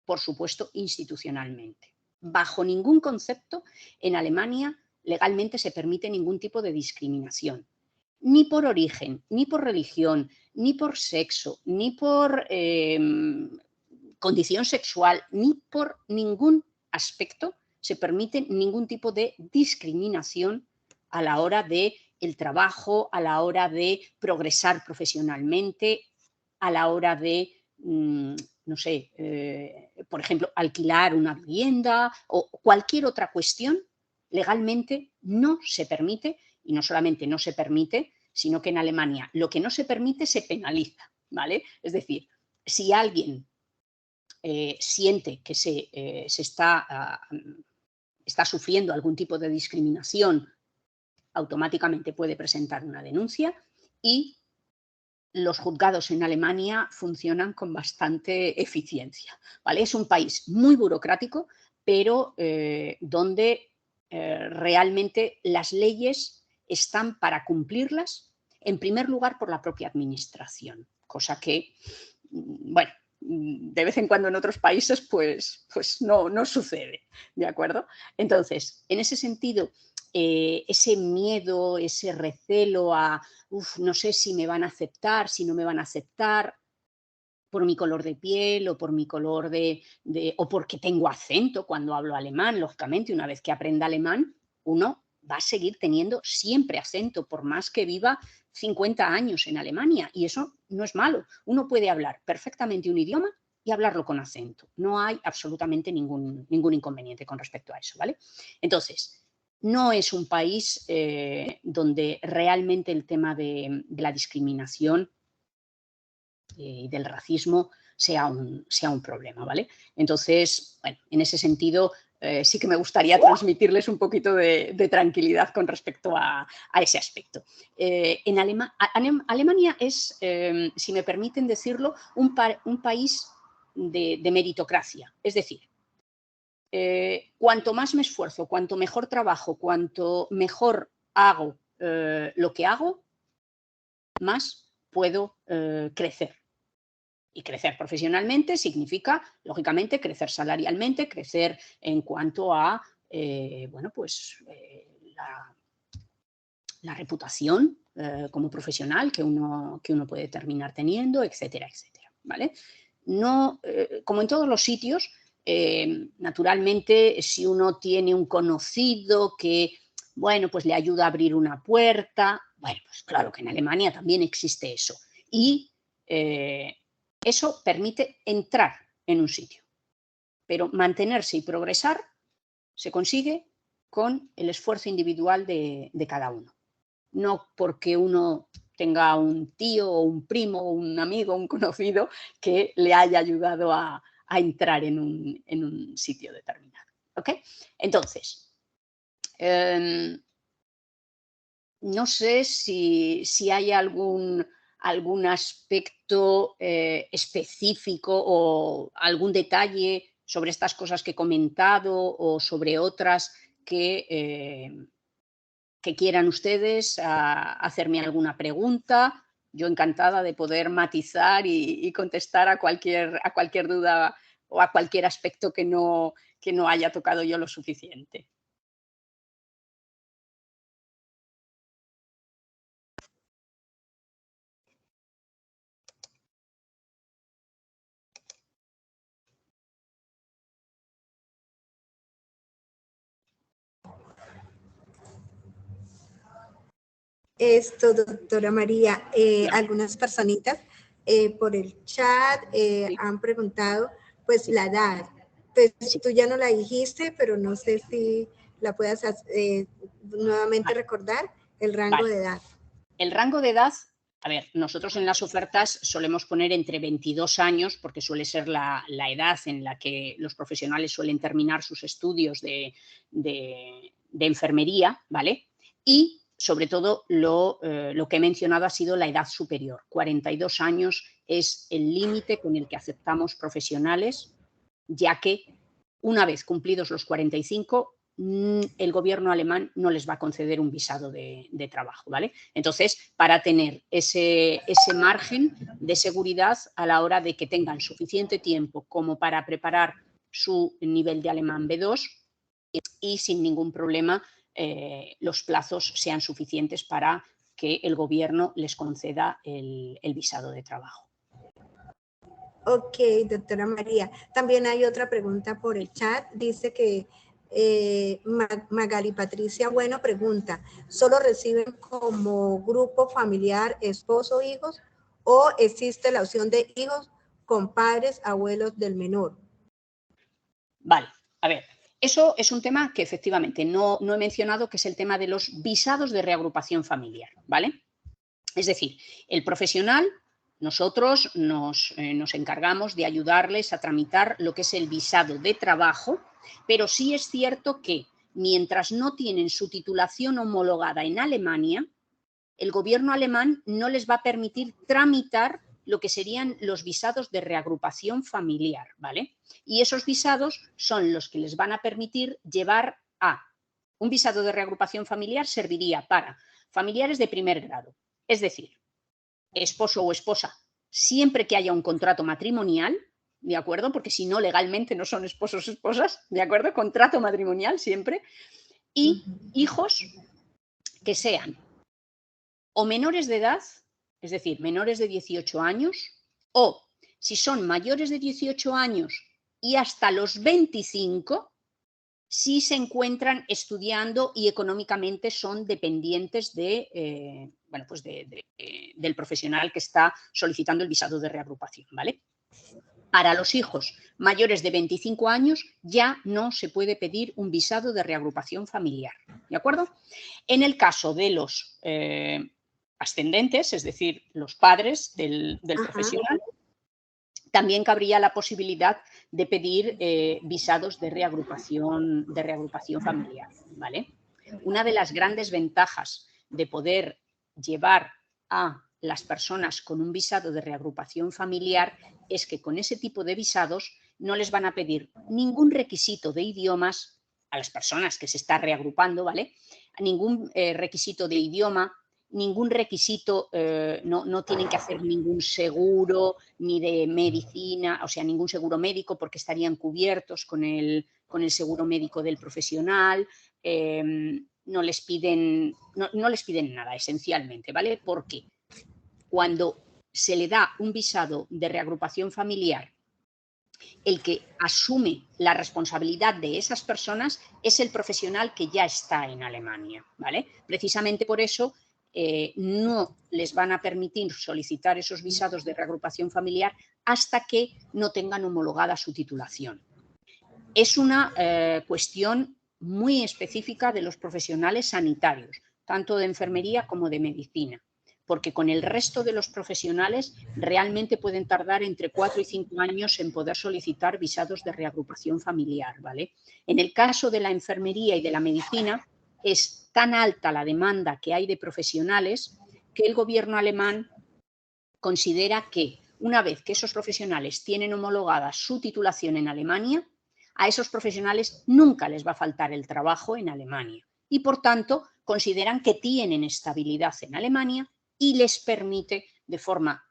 por supuesto, institucionalmente. Bajo ningún concepto, en Alemania legalmente se permite ningún tipo de discriminación, ni por origen, ni por religión, ni por sexo, ni por condición sexual, ni por ningún aspecto se permite ningún tipo de discriminación a la hora del trabajo, a la hora de progresar profesionalmente, a la hora de, no sé, por ejemplo, alquilar una vivienda o cualquier otra cuestión, legalmente no se permite, y no solamente no se permite, sino que en Alemania lo que no se permite se penaliza, ¿vale? Es decir, si alguien siente que se está sufriendo algún tipo de discriminación, automáticamente puede presentar una denuncia y los juzgados en Alemania funcionan con bastante eficiencia, ¿vale? Es un país muy burocrático, pero donde realmente las leyes están para cumplirlas, en primer lugar por la propia administración, cosa que, bueno, de vez en cuando en otros países pues no sucede, ¿de acuerdo? Entonces, en ese sentido, ese miedo, ese recelo a no sé si me van a aceptar, si no me van a aceptar por mi color de piel o por mi color o porque tengo acento cuando hablo alemán. Lógicamente, una vez que aprenda alemán, uno va a seguir teniendo siempre acento, por más que viva 50 años en Alemania. Y eso no es malo. Uno puede hablar perfectamente un idioma y hablarlo con acento. No hay absolutamente ningún inconveniente con respecto a eso, ¿vale? Entonces, no es un país donde realmente el tema de la discriminación y del racismo sea un problema, ¿vale? Entonces, bueno, en ese sentido sí que me gustaría transmitirles un poquito de tranquilidad con respecto a ese aspecto. En Alemania es, si me permiten decirlo, un país de meritocracia, es decir, cuanto más me esfuerzo, cuanto mejor trabajo, cuanto mejor hago lo que hago, más puedo crecer. Y crecer profesionalmente significa, lógicamente, crecer salarialmente, crecer en cuanto a bueno, pues, la reputación como profesional que uno puede terminar teniendo, etcétera, etcétera, ¿vale? No, como en todos los sitios, naturalmente, si uno tiene un conocido que, bueno, pues le ayuda a abrir una puerta, bueno, pues claro que en Alemania también existe eso. Y eso permite entrar en un sitio. pero mantenerse y progresar se consigue con el esfuerzo individual de cada uno. No porque uno tenga un tío o un primo o un amigo o un conocido que le haya ayudado a entrar en un sitio determinado. ¿Ok? Entonces, no sé si hay algún aspecto específico o algún detalle sobre estas cosas que he comentado o sobre otras que quieran ustedes hacerme alguna pregunta. Yo encantada de poder matizar y contestar a cualquier duda o a cualquier aspecto que no haya tocado yo lo suficiente. Doctora María, algunas personitas por el chat han preguntado, pues, la edad. Pues tú ya no la dijiste, pero no sé si la puedas nuevamente recordar, el rango de edad. El rango de edad, a ver, nosotros en las ofertas solemos poner entre 22 años, porque suele ser la edad en la que los profesionales suelen terminar sus estudios de enfermería, ¿vale? Y sobre todo lo que he mencionado ha sido la edad superior. 42 años es el límite con el que aceptamos profesionales, ya que una vez cumplidos los 45, el gobierno alemán no les va a conceder un visado de trabajo, ¿vale? Entonces, para tener ese margen de seguridad a la hora de que tengan suficiente tiempo como para preparar su nivel de alemán B2 y sin ningún problema los plazos sean suficientes para que el gobierno les conceda el visado de trabajo. Ok, doctora María. También hay otra pregunta por el chat. Dice que Magali Patricia Bueno pregunta, ¿solo reciben como grupo familiar esposo, hijos o existe la opción de hijos con padres, abuelos del menor? Vale, a ver, eso es un tema que efectivamente no he mencionado, que es el tema de los visados de reagrupación familiar, ¿vale? Es decir, el profesional, nosotros nos encargamos de ayudarles a tramitar lo que es el visado de trabajo, pero sí es cierto que mientras no tienen su titulación homologada en Alemania, el gobierno alemán no les va a permitir tramitar lo que serían los visados de reagrupación familiar, ¿vale? Y esos visados son los que les van a permitir llevar a un visado de reagrupación familiar. Serviría para familiares de primer grado, es decir, esposo o esposa, siempre que haya un contrato matrimonial, ¿de acuerdo? Porque si no, legalmente no son esposos o esposas, ¿de acuerdo? Contrato matrimonial siempre. Y hijos que sean o menores de edad, es decir, menores de 18 años, o si son mayores de 18 años y hasta los 25, si se encuentran estudiando y económicamente son dependientes del profesional que está solicitando el visado de reagrupación, ¿vale? Para los hijos mayores de 25 años ya no se puede pedir un visado de reagrupación familiar, ¿de acuerdo? En el caso de los ascendentes, es decir, los padres del profesional, también cabría la posibilidad de pedir visados de reagrupación familiar, ¿vale? Una de las grandes ventajas de poder llevar a las personas con un visado de reagrupación familiar es que con ese tipo de visados no les van a pedir ningún requisito de idiomas a las personas que se está reagrupando, ¿vale? Ningún requisito de idioma, ningún requisito, no tienen que hacer ningún seguro ni de medicina, o sea, ningún seguro médico, porque estarían cubiertos con el seguro médico del profesional. No les piden nada, esencialmente, ¿vale? Porque cuando se le da un visado de reagrupación familiar, el que asume la responsabilidad de esas personas es el profesional que ya está en Alemania, ¿vale? Precisamente por eso no les van a permitir solicitar esos visados de reagrupación familiar hasta que no tengan homologada su titulación. es una cuestión muy específica de los profesionales sanitarios, tanto de enfermería como de medicina, porque con el resto de los profesionales realmente pueden tardar entre 4 y 5 años en poder solicitar visados de reagrupación familiar, ¿vale? En el caso de la enfermería y de la medicina, es tan alta la demanda que hay de profesionales que el gobierno alemán considera que una vez que esos profesionales tienen homologada su titulación en Alemania, a esos profesionales nunca les va a faltar el trabajo en Alemania y, por tanto, consideran que tienen estabilidad en Alemania y les permite de forma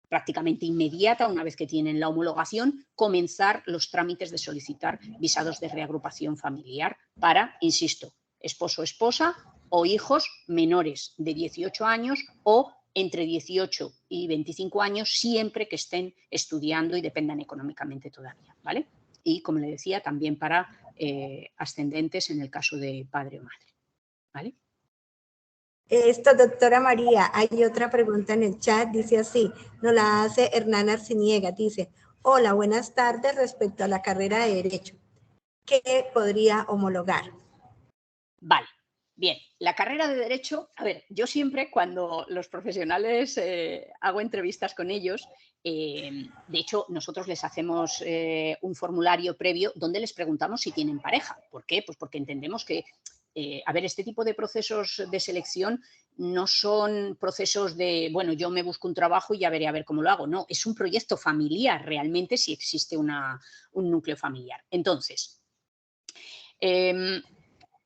prácticamente inmediata, una vez que tienen la homologación, comenzar los trámites de solicitar visados de reagrupación familiar para, insisto, esposo o esposa o hijos menores de 18 años o entre 18 y 25 años, siempre que estén estudiando y dependan económicamente todavía, ¿vale? Y, como le decía, también para ascendentes en el caso de padre o madre, ¿vale? Esto, doctora María, hay otra pregunta en el chat, dice así, nos la hace Hernán Arciniega, dice, hola, buenas tardes, respecto a la carrera de Derecho, ¿qué podría homologar? Vale, bien, la carrera de Derecho, a ver, yo siempre cuando los profesionales hago entrevistas con ellos, de hecho nosotros les hacemos un formulario previo donde les preguntamos si tienen pareja. ¿Por qué? Pues porque entendemos que, a ver, este tipo de procesos de selección no son procesos de, bueno, yo me busco un trabajo y ya veré a ver cómo lo hago. No, es un proyecto familiar realmente si existe un núcleo familiar. Entonces,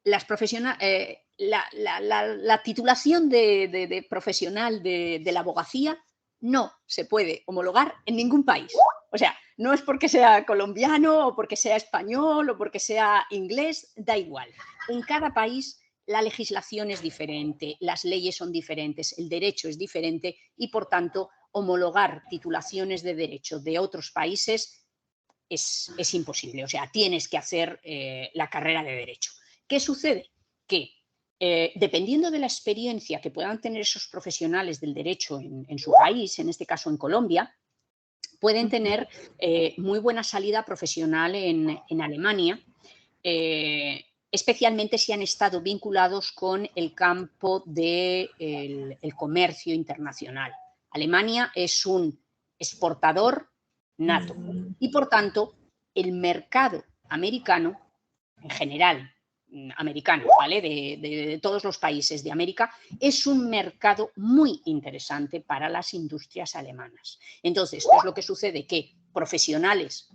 la titulación de profesional de la abogacía no se puede homologar en ningún país. O sea, no es porque sea colombiano o porque sea español o porque sea inglés, da igual. En cada país la legislación es diferente, las leyes son diferentes, el derecho es diferente y, por tanto, homologar titulaciones de derecho de otros países es imposible. O sea, tienes que hacer la carrera de derecho. ¿Qué sucede? Que dependiendo de la experiencia que puedan tener esos profesionales del derecho en su país, en este caso en Colombia, pueden tener muy buena salida profesional en Alemania, especialmente si han estado vinculados con el campo del comercio internacional. Alemania es un exportador nato y, por tanto, el mercado americano, en general, americano, ¿vale? De todos los países de América, es un mercado muy interesante para las industrias alemanas. Entonces, ¿qué es lo que sucede? Que profesionales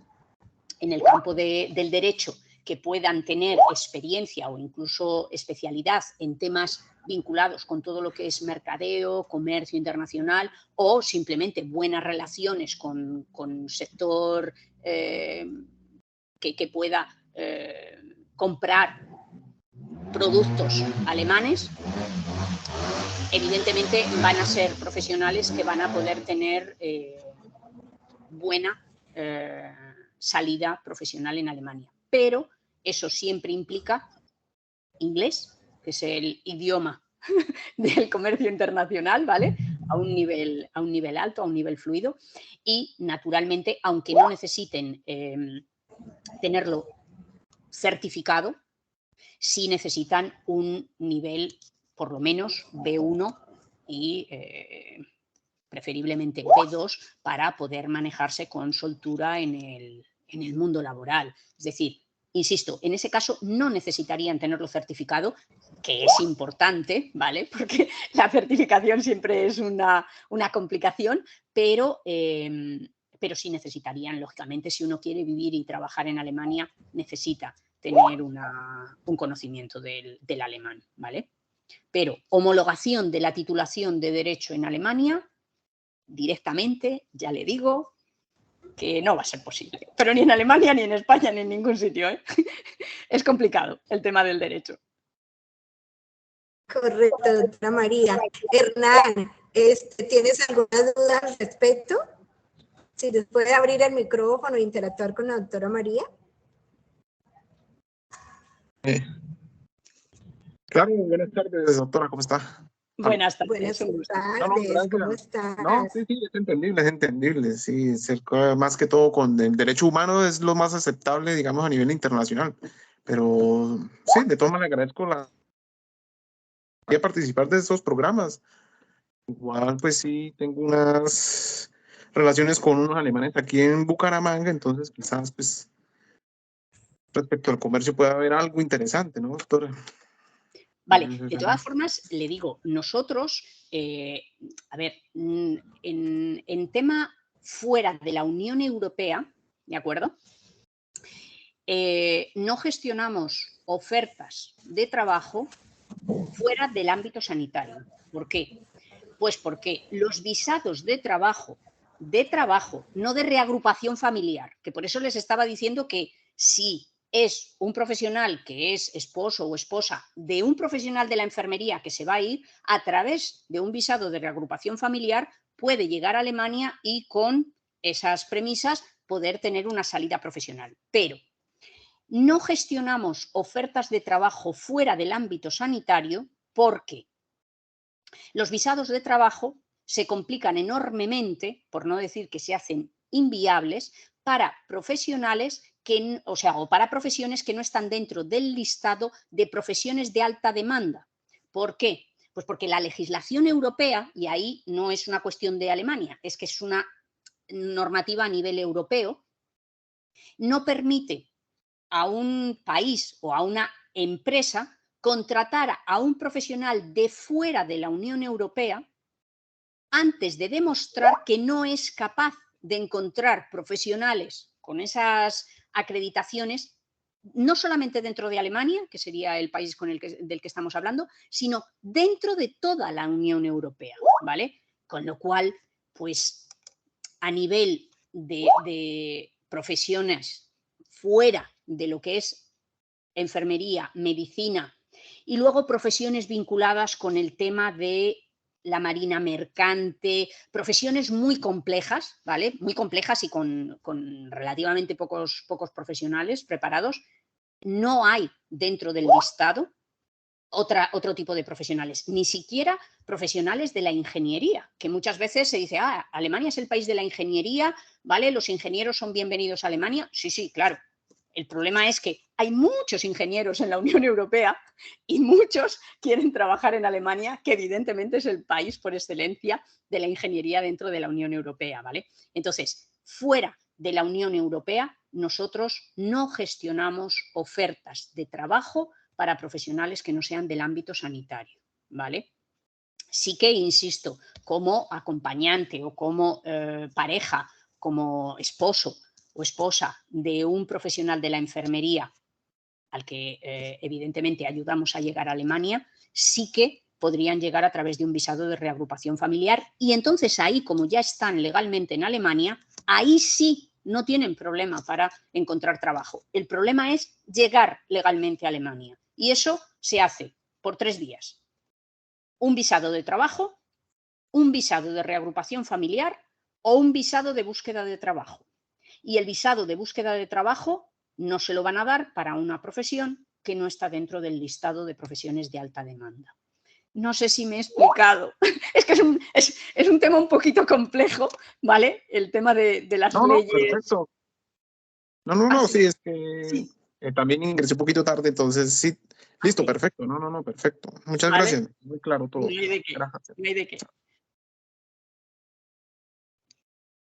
en el campo del derecho que puedan tener experiencia o incluso especialidad en temas vinculados con todo lo que es mercadeo, comercio internacional o simplemente buenas relaciones con sector que pueda comprar productos alemanes, evidentemente van a ser profesionales que van a poder tener buena salida profesional en Alemania. Pero eso siempre implica inglés, que es el idioma del comercio internacional, ¿vale? A un nivel alto, a un nivel fluido. Y, naturalmente, aunque no necesiten tenerlo certificado, sí necesitan un nivel, por lo menos, B1 y preferiblemente B2 para poder manejarse con soltura en el mundo laboral. Es decir, insisto, en ese caso no necesitarían tenerlo certificado, que es importante, ¿vale? Porque la certificación siempre es una complicación, pero sí necesitarían, lógicamente, si uno quiere vivir y trabajar en Alemania, necesita tener un conocimiento del alemán, ¿vale? Pero homologación de la titulación de Derecho en Alemania, directamente, ya le digo que no va a ser posible. Pero ni en Alemania, ni en España, ni en ningún sitio, ¿eh? Es complicado el tema del derecho. Correcto, doctora María. Hernán, ¿tienes alguna duda al respecto? Si les puede abrir el micrófono e interactuar con la doctora María. Claro, buenas tardes, doctora, ¿cómo está? Buenas tardes. Buenas un gusto. tardes, ¿cómo estás? No, sí, sí, es entendible, sí, más que todo con el derecho humano es lo más aceptable, digamos, a nivel internacional, pero sí, de todas maneras agradezco a participar de esos programas. Igual, pues sí, tengo unas relaciones con unos alemanes aquí en Bucaramanga, entonces quizás, pues, respecto al comercio puede haber algo interesante, ¿no, doctora? Vale, de todas formas, le digo, nosotros, a ver, en tema fuera de la Unión Europea, ¿de acuerdo? No gestionamos ofertas de trabajo fuera del ámbito sanitario. ¿Por qué? Pues porque los visados de trabajo, no de reagrupación familiar, que por eso les estaba diciendo que si es un profesional que es esposo o esposa de un profesional de la enfermería que se va a ir, a través de un visado de reagrupación familiar puede llegar a Alemania y con esas premisas poder tener una salida profesional. Pero no gestionamos ofertas de trabajo fuera del ámbito sanitario porque los visados de trabajo se complican enormemente, por no decir que se hacen inviables, para profesionales o para profesiones que no están dentro del listado de profesiones de alta demanda. ¿Por qué? Pues porque la legislación europea, y ahí no es una cuestión de Alemania, es que es una normativa a nivel europeo, no permite a un país o a una empresa contratar a un profesional de fuera de la Unión Europea antes de demostrar que no es capaz de encontrar profesionales con esas acreditaciones, no solamente dentro de Alemania, que sería el país del que estamos hablando, sino dentro de toda la Unión Europea, ¿vale? Con lo cual, pues a nivel de profesiones fuera de lo que es enfermería, medicina y luego profesiones vinculadas con el tema de la marina mercante, profesiones muy complejas, ¿vale? Muy complejas y con relativamente pocos profesionales preparados. No hay dentro del listado otro tipo de profesionales, ni siquiera profesionales de la ingeniería, que muchas veces se dice, Alemania es el país de la ingeniería, ¿vale? Los ingenieros son bienvenidos a Alemania. Sí, sí, claro. El problema es que hay muchos ingenieros en la Unión Europea y muchos quieren trabajar en Alemania, que evidentemente es el país por excelencia de la ingeniería dentro de la Unión Europea, ¿vale? Entonces, fuera de la Unión Europea, nosotros no gestionamos ofertas de trabajo para profesionales que no sean del ámbito sanitario, ¿vale? Sí que, insisto, como acompañante o como pareja, como esposo o esposa de un profesional de la enfermería al que evidentemente ayudamos a llegar a Alemania, sí que podrían llegar a través de un visado de reagrupación familiar y entonces ahí, como ya están legalmente en Alemania, ahí sí no tienen problema para encontrar trabajo. El problema es llegar legalmente a Alemania y eso se hace por 3 vías. Un visado de trabajo, un visado de reagrupación familiar o un visado de búsqueda de trabajo. Y el visado de búsqueda de trabajo no se lo van a dar para una profesión que no está dentro del listado de profesiones de alta demanda. No sé si me he explicado. Es que es un tema un poquito complejo, ¿vale? El tema de las leyes. Perfecto. No, sí, es que sí. También ingresé un poquito tarde, entonces sí. Listo, Okay. perfecto. No, perfecto. Muchas ¿Vale? gracias. Muy claro todo. No hay de qué. Gracias. No hay de qué.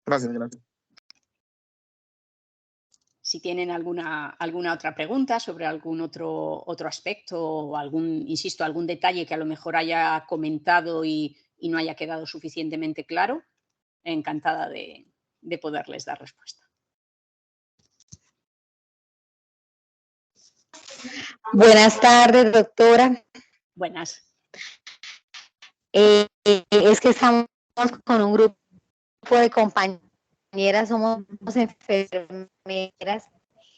Gracias. Si tienen alguna otra pregunta sobre algún otro aspecto o algún detalle que a lo mejor haya comentado y no haya quedado suficientemente claro, encantada de poderles dar respuesta. Buenas tardes, doctora. Buenas. Es que estamos con un grupo de compañeras, somos enfermeras,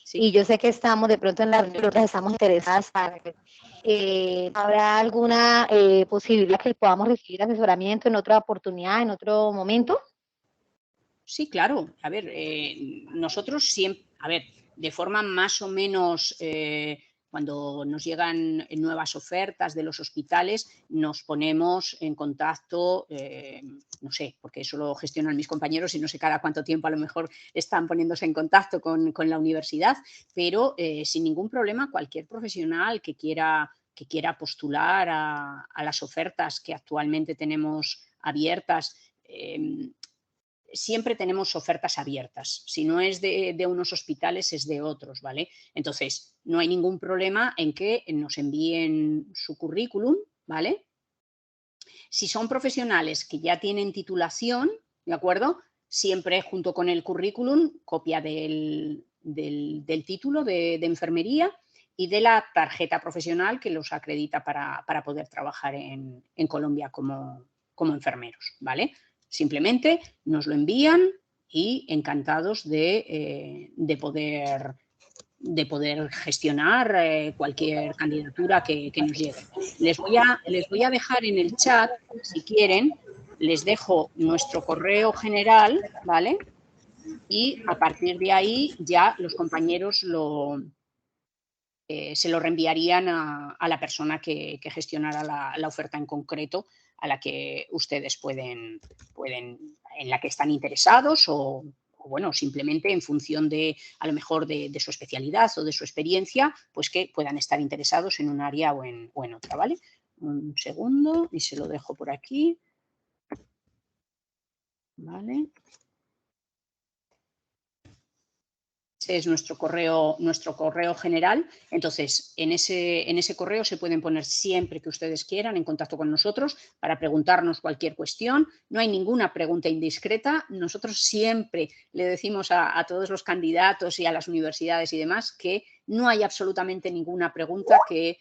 Sí. y yo sé que estamos de pronto en la reunión, estamos interesadas para ¿habrá alguna posibilidad que podamos recibir asesoramiento en otra oportunidad, en otro momento? Sí, claro. A ver, nosotros siempre, de forma más o menos cuando nos llegan nuevas ofertas de los hospitales, nos ponemos en contacto, no sé, porque eso lo gestionan mis compañeros y no sé cada cuánto tiempo a lo mejor están poniéndose en contacto con la universidad, pero sin ningún problema cualquier profesional que quiera postular a las ofertas que actualmente tenemos abiertas. Siempre tenemos ofertas abiertas. Si no es de unos hospitales, es de otros, ¿vale? Entonces, no hay ningún problema en que nos envíen su currículum, ¿vale? Si son profesionales que ya tienen titulación, ¿de acuerdo? Siempre junto con el currículum, copia del título de enfermería y de la tarjeta profesional que los acredita para poder trabajar en Colombia como enfermeros, ¿vale? Simplemente nos lo envían y encantados de poder gestionar cualquier candidatura que nos llegue. Les voy a dejar en el chat, si quieren, les dejo nuestro correo general, ¿vale? Y a partir de ahí ya los compañeros se lo reenviarían a la persona que gestionara la oferta en concreto a la que ustedes pueden en la que están interesados o bueno, simplemente en función de, a lo mejor, de su especialidad o de su experiencia, pues que puedan estar interesados en un área o en otra, ¿vale? Un segundo y se lo dejo por aquí. ¿Vale? Ese es nuestro correo general. Entonces, en ese correo se pueden poner siempre que ustedes quieran en contacto con nosotros para preguntarnos cualquier cuestión. No hay ninguna pregunta indiscreta. Nosotros siempre le decimos a todos los candidatos y a las universidades y demás que no hay absolutamente ninguna pregunta que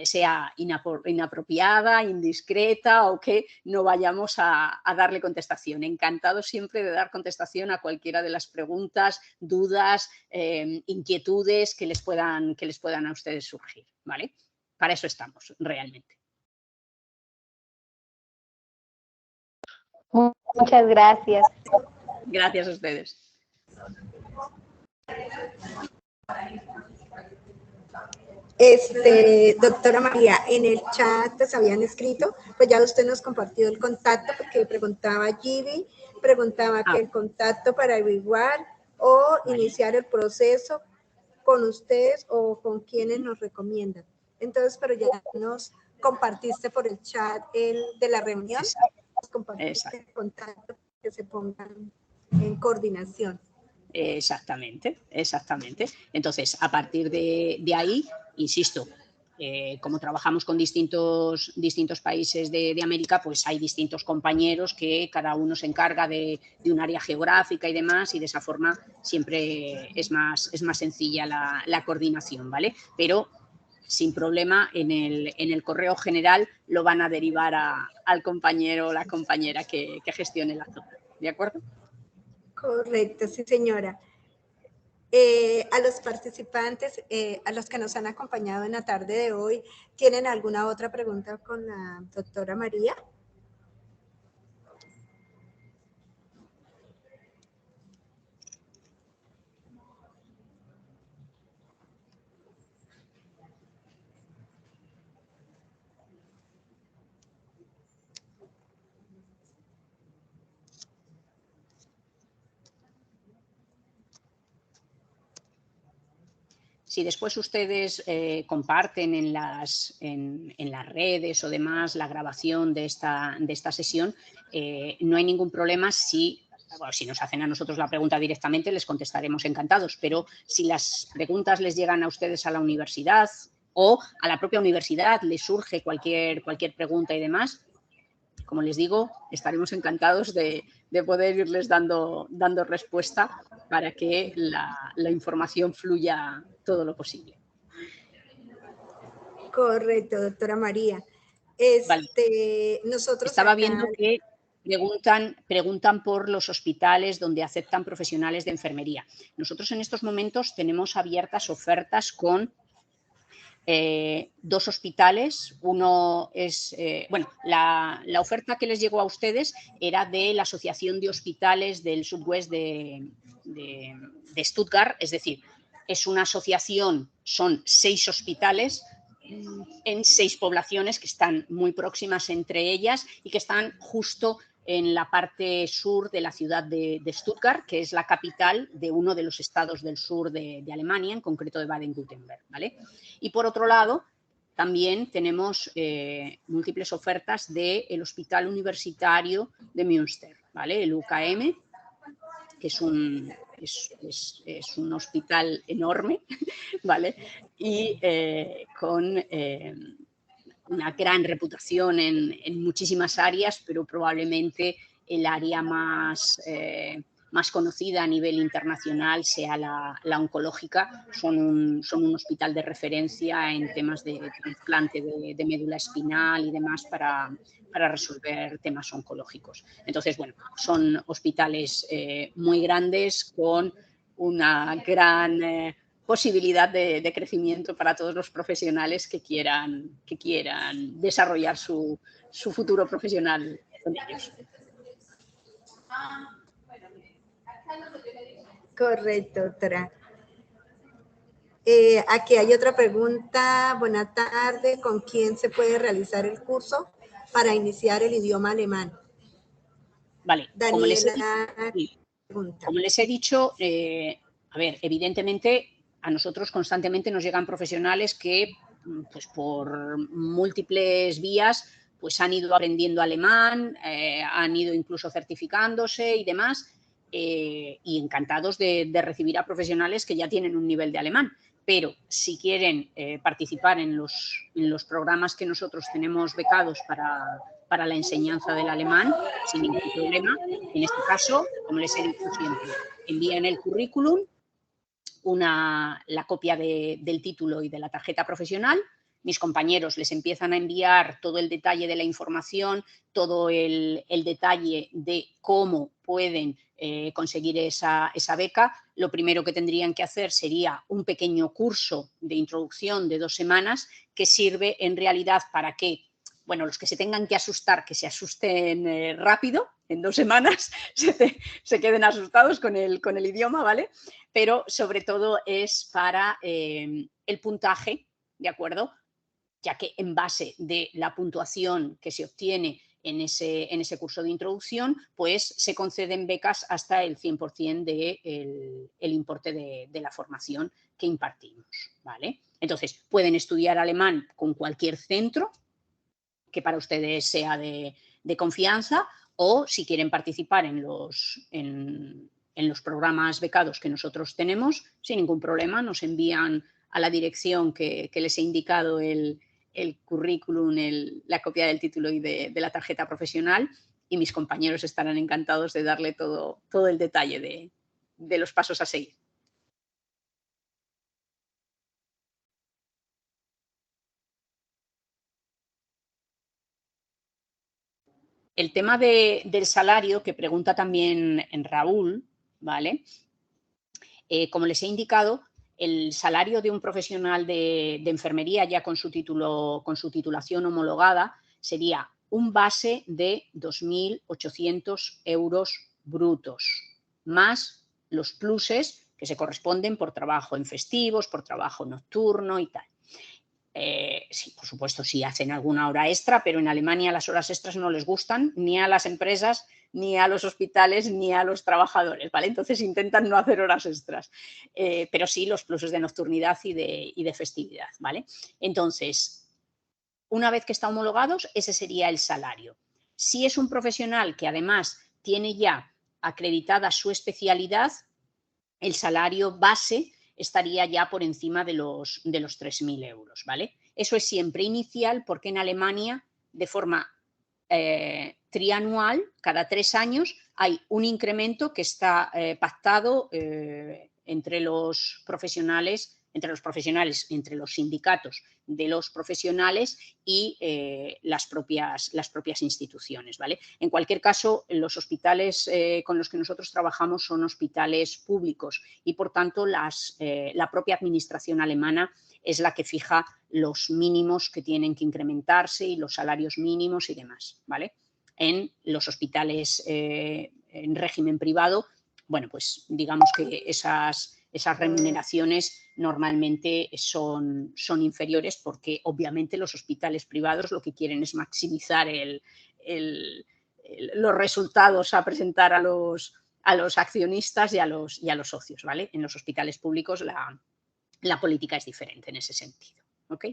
sea inapropiada, indiscreta o que no vayamos a darle contestación. Encantados siempre de dar contestación a cualquiera de las preguntas, dudas, inquietudes que les puedan a ustedes surgir, ¿vale? Para eso estamos, realmente. Muchas gracias. Gracias a ustedes. Doctora María, en el chat pues habían escrito, pues ya usted nos compartió el contacto porque preguntaba Gibi, preguntaba que el contacto para averiguar o iniciar el proceso con ustedes o con quienes nos recomiendan. Entonces, pero ya nos compartiste por el chat de la reunión, nos compartiste el contacto que se pongan en coordinación. Exactamente. Entonces, a partir de ahí, insisto, como trabajamos con distintos países de América, pues hay distintos compañeros que cada uno se encarga de un área geográfica y demás, y de esa forma siempre es más sencilla la coordinación, ¿vale? Pero sin problema, en el correo general lo van a derivar al compañero o la compañera que gestione la zona, ¿de acuerdo? Correcto, sí, señora. A los participantes, a los que nos han acompañado en la tarde de hoy, ¿tienen alguna otra pregunta con la doctora María? Si después ustedes comparten en las redes o demás la grabación de esta sesión, no hay ningún problema si nos hacen a nosotros la pregunta directamente, les contestaremos encantados, pero si las preguntas les llegan a ustedes a la universidad o a la propia universidad les surge cualquier pregunta y demás, como les digo, estaremos encantados de poder irles dando respuesta para que la información fluya todo lo posible. Correcto, doctora María. Vale. Nosotros estaba viendo que preguntan por los hospitales donde aceptan profesionales de enfermería. Nosotros en estos momentos tenemos abiertas ofertas con 2 hospitales. Uno es, la oferta que les llegó a ustedes era de la Asociación de Hospitales del Sudwest de Stuttgart, es decir, es una asociación, son 6 hospitales en 6 poblaciones que están muy próximas entre ellas y que están justo en la parte sur de la ciudad de Stuttgart, que es la capital de uno de los estados del sur de Alemania, en concreto de Baden-Württemberg, ¿vale? Y por otro lado, también tenemos múltiples ofertas del Hospital Universitario de Münster, ¿vale? El UKM, que es un hospital enorme, ¿vale? Y con una gran reputación en muchísimas áreas, pero probablemente el área más conocida a nivel internacional sea la oncológica. Son un hospital de referencia en temas de trasplante de médula espinal y demás para resolver temas oncológicos. Entonces, bueno, son hospitales muy grandes con una gran posibilidad de crecimiento para todos los profesionales que quieran desarrollar su futuro profesional con ellos. Correcto, doctora. Aquí hay otra pregunta. Buenas tardes. ¿Con quién se puede realizar el curso para iniciar el idioma alemán? Vale, Daniela, como les he dicho, a ver, evidentemente a nosotros constantemente nos llegan profesionales que, pues por múltiples vías, pues han ido aprendiendo alemán, han ido incluso certificándose y demás, y encantados de recibir a profesionales que ya tienen un nivel de alemán. Pero si quieren participar en los programas que nosotros tenemos becados para la enseñanza del alemán, sin ningún problema, en este caso, como les he dicho siempre, envían el currículum, la copia del título y de la tarjeta profesional. Mis compañeros les empiezan a enviar todo el detalle de la información, todo el detalle de cómo pueden conseguir esa beca. Lo primero que tendrían que hacer sería un pequeño curso de introducción de 2 semanas que sirve en realidad para que, bueno, los que se tengan que asustar, que se asusten rápido, en 2 semanas se queden asustados con el idioma, ¿vale? Pero sobre todo es para el puntaje, ¿de acuerdo? Ya que en base de la puntuación que se obtiene en ese curso de introducción, pues se conceden becas hasta el 100% del importe de la formación que impartimos, ¿vale? Entonces, pueden estudiar alemán con cualquier centro que para ustedes sea de confianza, o si quieren participar en los programas becados que nosotros tenemos, sin ningún problema, nos envían a la dirección que les he indicado el currículum, la copia del título y de la tarjeta profesional, y mis compañeros estarán encantados de darle todo el detalle de los pasos a seguir. El tema del salario, que pregunta también en Raúl, ¿vale? Como les he indicado, el salario de un profesional de enfermería ya con su titulación homologada sería un base de 2.800 euros brutos, más los pluses que se corresponden por trabajo en festivos, por trabajo nocturno y tal. Sí, por supuesto, sí hacen alguna hora extra, pero en Alemania las horas extras no les gustan ni a las empresas, ni a los hospitales, ni a los trabajadores, ¿vale? Entonces intentan no hacer horas extras, pero sí los pluses de nocturnidad y de festividad, ¿vale? Entonces, una vez que están homologados, ese sería el salario. Si es un profesional que además tiene ya acreditada su especialidad, el salario base estaría ya por encima de los 3.000 euros, ¿vale? Eso es siempre inicial, porque en Alemania, de forma trianual, cada 3 años, hay un incremento que está pactado entre los profesionales, entre los sindicatos de los profesionales y las propias instituciones, ¿vale? En cualquier caso, los hospitales con los que nosotros trabajamos son hospitales públicos y, por tanto, la propia administración alemana es la que fija los mínimos que tienen que incrementarse y los salarios mínimos y demás, ¿vale? En los hospitales en régimen privado, bueno, pues digamos que esas remuneraciones normalmente son inferiores porque obviamente los hospitales privados lo que quieren es maximizar los resultados a presentar a los accionistas y a los socios, ¿vale? En los hospitales públicos la política es diferente en ese sentido, ¿ok?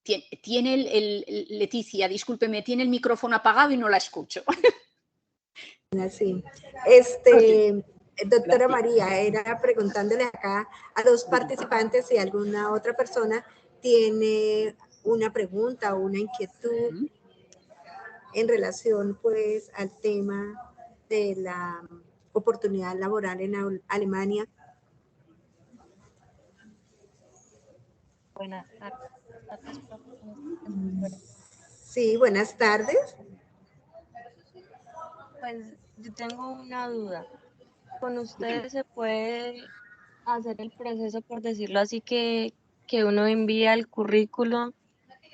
Leticia, discúlpeme, tiene el micrófono apagado y no la escucho. Sí. Okay. Doctora Gracias. María, era preguntándole acá a los participantes si alguna otra persona tiene una pregunta o una inquietud en relación pues al tema de la oportunidad laboral en Alemania. Buenas tardes, profe. Sí, buenas tardes. Pues yo tengo una duda. ¿Con ustedes se puede hacer el proceso, por decirlo así, que uno envía el currículum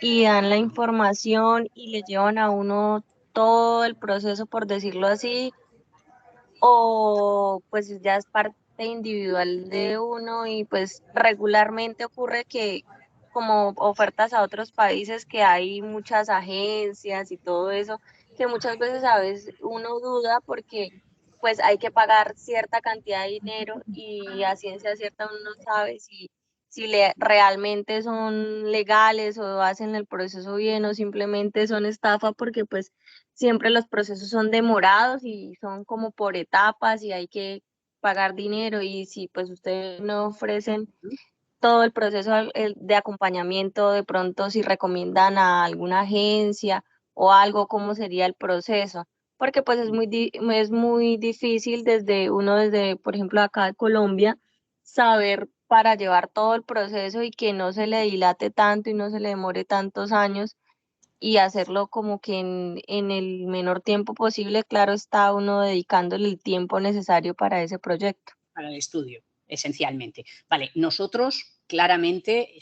y dan la información y le llevan a uno todo el proceso, por decirlo así? ¿O pues ya es parte individual de uno y pues regularmente ocurre que como ofertas a otros países que hay muchas agencias y todo eso, que muchas veces a veces uno duda porque pues hay que pagar cierta cantidad de dinero y a ciencia cierta uno no sabe si realmente son legales o hacen el proceso bien o simplemente son estafa porque pues siempre los procesos son demorados y son como por etapas y hay que pagar dinero y si pues ustedes no ofrecen todo el proceso de acompañamiento, de pronto si recomiendan a alguna agencia o algo, ¿cómo sería el proceso? Porque pues es muy difícil desde, por ejemplo, acá de Colombia, saber para llevar todo el proceso y que no se le dilate tanto y no se le demore tantos años y hacerlo como que en el menor tiempo posible, claro está uno dedicándole el tiempo necesario para ese proyecto. Para el estudio, esencialmente. Vale, nosotros claramente,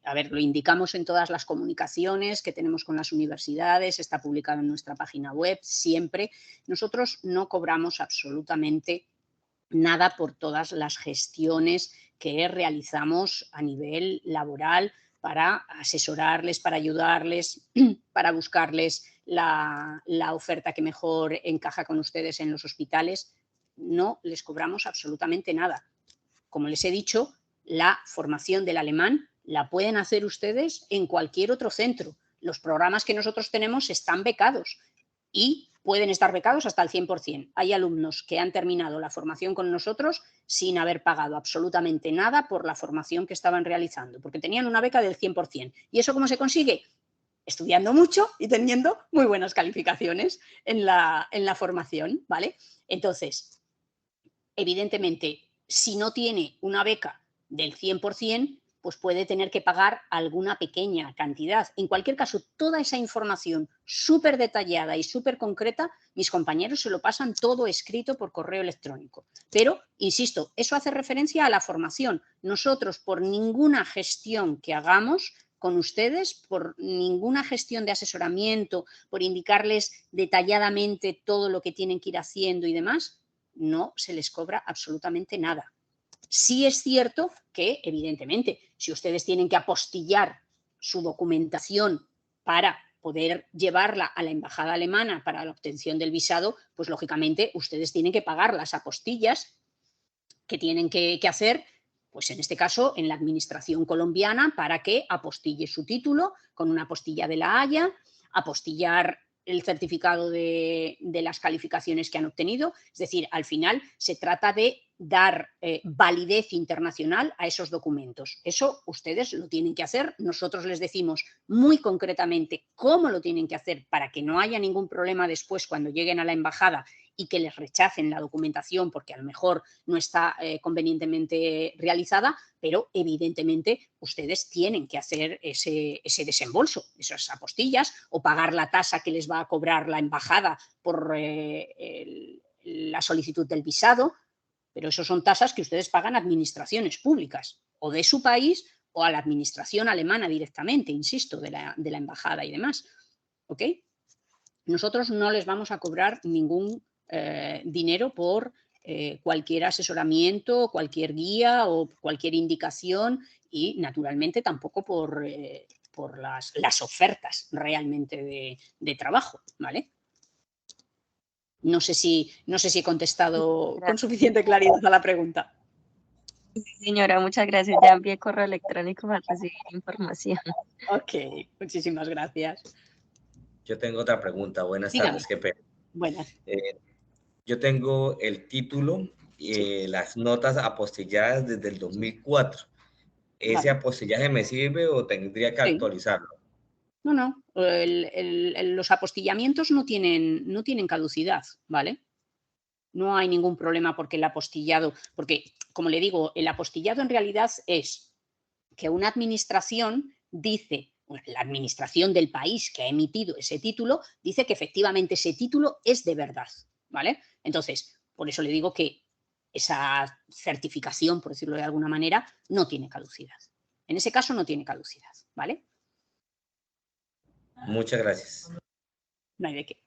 a ver, lo indicamos en todas las comunicaciones que tenemos con las universidades, está publicado en nuestra página web, siempre. Nosotros no cobramos absolutamente nada por todas las gestiones que realizamos a nivel laboral para asesorarles, para ayudarles, para buscarles la oferta que mejor encaja con ustedes en los hospitales. No les cobramos absolutamente nada. Como les he dicho, la formación del alemán la pueden hacer ustedes en cualquier otro centro. Los programas que nosotros tenemos están becados y pueden estar becados hasta el 100%. Hay alumnos que han terminado la formación con nosotros sin haber pagado absolutamente nada por la formación que estaban realizando, porque tenían una beca del 100%. ¿Y eso cómo se consigue? Estudiando mucho y teniendo muy buenas calificaciones en la formación, ¿vale? Entonces, evidentemente, si no tiene una beca del 100%, pues puede tener que pagar alguna pequeña cantidad. En cualquier caso, toda esa información súper detallada y súper concreta, mis compañeros se lo pasan todo escrito por correo electrónico. Pero, insisto, eso hace referencia a la formación. Nosotros, por ninguna gestión que hagamos con ustedes, por ninguna gestión de asesoramiento, por indicarles detalladamente todo lo que tienen que ir haciendo y demás, no se les cobra absolutamente nada. Sí es cierto que, evidentemente, si ustedes tienen que apostillar su documentación para poder llevarla a la embajada alemana para la obtención del visado, pues lógicamente ustedes tienen que pagar las apostillas que tienen que hacer, pues en este caso en la administración colombiana, para que apostille su título con una apostilla de la Haya, apostillar el certificado de las calificaciones que han obtenido. Es decir, al final se trata de dar validez internacional a esos documentos. Eso ustedes lo tienen que hacer. Nosotros les decimos muy concretamente cómo lo tienen que hacer para que no haya ningún problema después cuando lleguen a la embajada y que les rechacen la documentación porque a lo mejor no está convenientemente realizada, pero evidentemente ustedes tienen que hacer ese desembolso, esas apostillas, o pagar la tasa que les va a cobrar la embajada por la solicitud del visado, pero eso son tasas que ustedes pagan a administraciones públicas, o de su país o a la administración alemana directamente, insisto, de la embajada y demás. ¿Ok? nosotros no les vamos a cobrar ningún dinero por cualquier asesoramiento, cualquier guía o cualquier indicación y, naturalmente, tampoco por las ofertas realmente de trabajo, ¿vale? No sé si he contestado con suficiente claridad a la pregunta. Señora, muchas gracias. Ya envié correo electrónico para recibir información. Ok, muchísimas gracias. Yo tengo otra pregunta. Buenas Dígame. tardes, qué pena. Buenas. Yo tengo el título y las notas apostilladas desde el 2004. ¿Ese Vale. apostillaje me sirve o tendría que Sí. actualizarlo? No. Los apostillamientos no tienen caducidad, ¿vale? No hay ningún problema porque el apostillado, porque, como le digo, el apostillado en realidad es que una administración dice, bueno, la administración del país que ha emitido ese título, dice que efectivamente ese título es de verdad, ¿vale? Entonces, por eso le digo que esa certificación, por decirlo de alguna manera, no tiene caducidad. En ese caso no tiene caducidad, ¿vale? Muchas gracias. No hay de qué.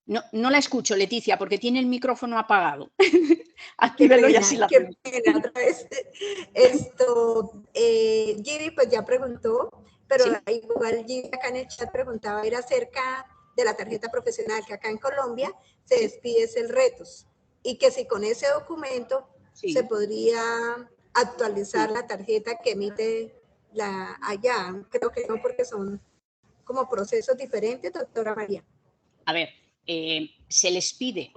No la escucho, Leticia, porque tiene el micrófono apagado. Actívelo y así la Qué vemos. pena, otra vez. Giri pues ya preguntó, pero ¿Sí? igual Giri acá en el chat preguntaba, era acerca de la tarjeta profesional, que acá en Colombia se despide el RETUS, y que si con ese documento se podría actualizar la tarjeta que emite allá. Creo que no, porque son como procesos diferentes, doctora María. A ver, se les pide,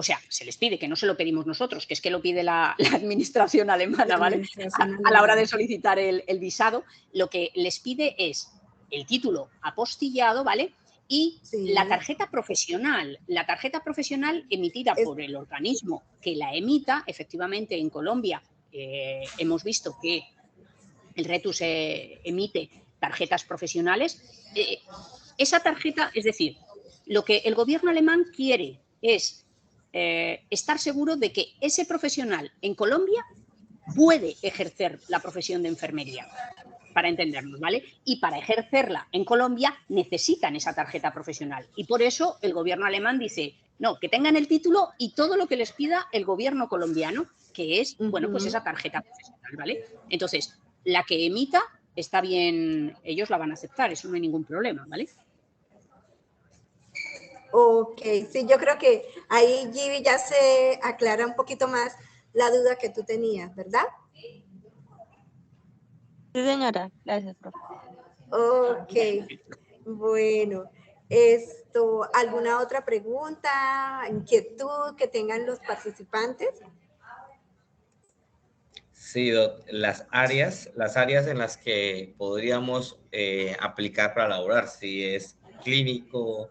que no se lo pedimos nosotros, que es que lo pide la administración alemana, ¿vale? A la hora de solicitar el visado, lo que les pide es el título apostillado, ¿vale? Y la tarjeta profesional emitida por el organismo que la emita. Efectivamente, en Colombia hemos visto que el RETUS emite tarjetas profesionales. Esa tarjeta, es decir, lo que el gobierno alemán quiere es estar seguro de que ese profesional en Colombia puede ejercer la profesión de enfermería, para entendernos, ¿vale? Y para ejercerla en Colombia necesitan esa tarjeta profesional. Y por eso el gobierno alemán dice, no, que tengan el título y todo lo que les pida el gobierno colombiano, que es, bueno, pues esa tarjeta profesional, ¿vale? Entonces, la que emita está bien, ellos la van a aceptar, eso no hay ningún problema, ¿vale? Ok, sí, yo creo que ahí, Gibi, ya se aclara un poquito más la duda que tú tenías, ¿verdad? Sí, señora. Gracias, profe. Ok, bueno, ¿alguna otra pregunta, inquietud que tengan los participantes? Sí, las áreas en las que podríamos aplicar para laborar, si es clínico,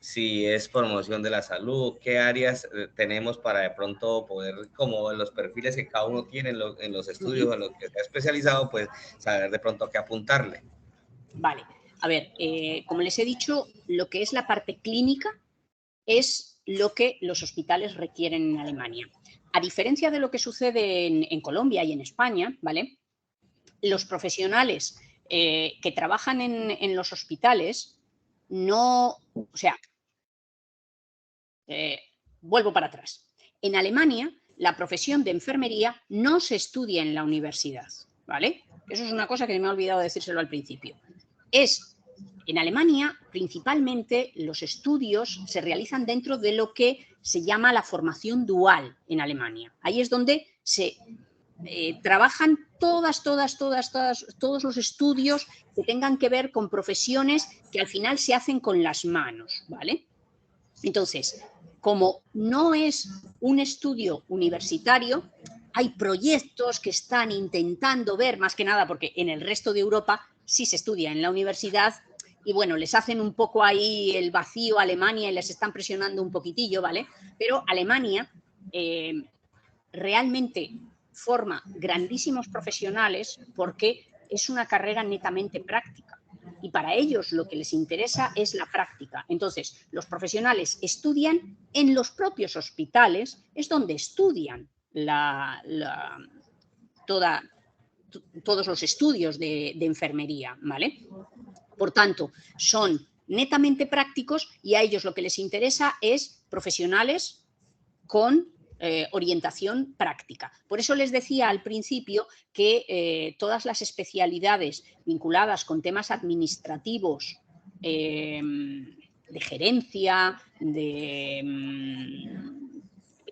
si es promoción de la salud, qué áreas tenemos para de pronto poder, como en los perfiles que cada uno tiene en los estudios en los que se ha especializado, pues saber de pronto a qué apuntarle. Vale, a ver, como les he dicho, lo que es la parte clínica es lo que los hospitales requieren en Alemania. A diferencia de lo que sucede en Colombia y en España, ¿vale? Los profesionales que trabajan en los hospitales no, o sea, vuelvo para atrás. En Alemania, la profesión de enfermería no se estudia en la universidad, ¿vale? Eso es una cosa que me he olvidado decírselo al principio. En Alemania, principalmente, los estudios se realizan dentro de lo que se llama la formación dual en Alemania. Ahí es donde se trabajan todos los estudios que tengan que ver con profesiones que al final se hacen con las manos, ¿vale? Entonces, como no es un estudio universitario, hay proyectos que están intentando ver, más que nada porque en el resto de Europa sí se estudia en la universidad y bueno, les hacen un poco ahí el vacío a Alemania y les están presionando un poquitillo, ¿vale? Pero Alemania realmente forma grandísimos profesionales porque es una carrera netamente práctica y para ellos lo que les interesa es la práctica. Entonces, los profesionales estudian en los propios hospitales, es donde estudian todos los estudios de enfermería, ¿vale? Por tanto, son netamente prácticos y a ellos lo que les interesa es profesionales con orientación práctica. Por eso les decía al principio que todas las especialidades vinculadas con temas administrativos, de gerencia,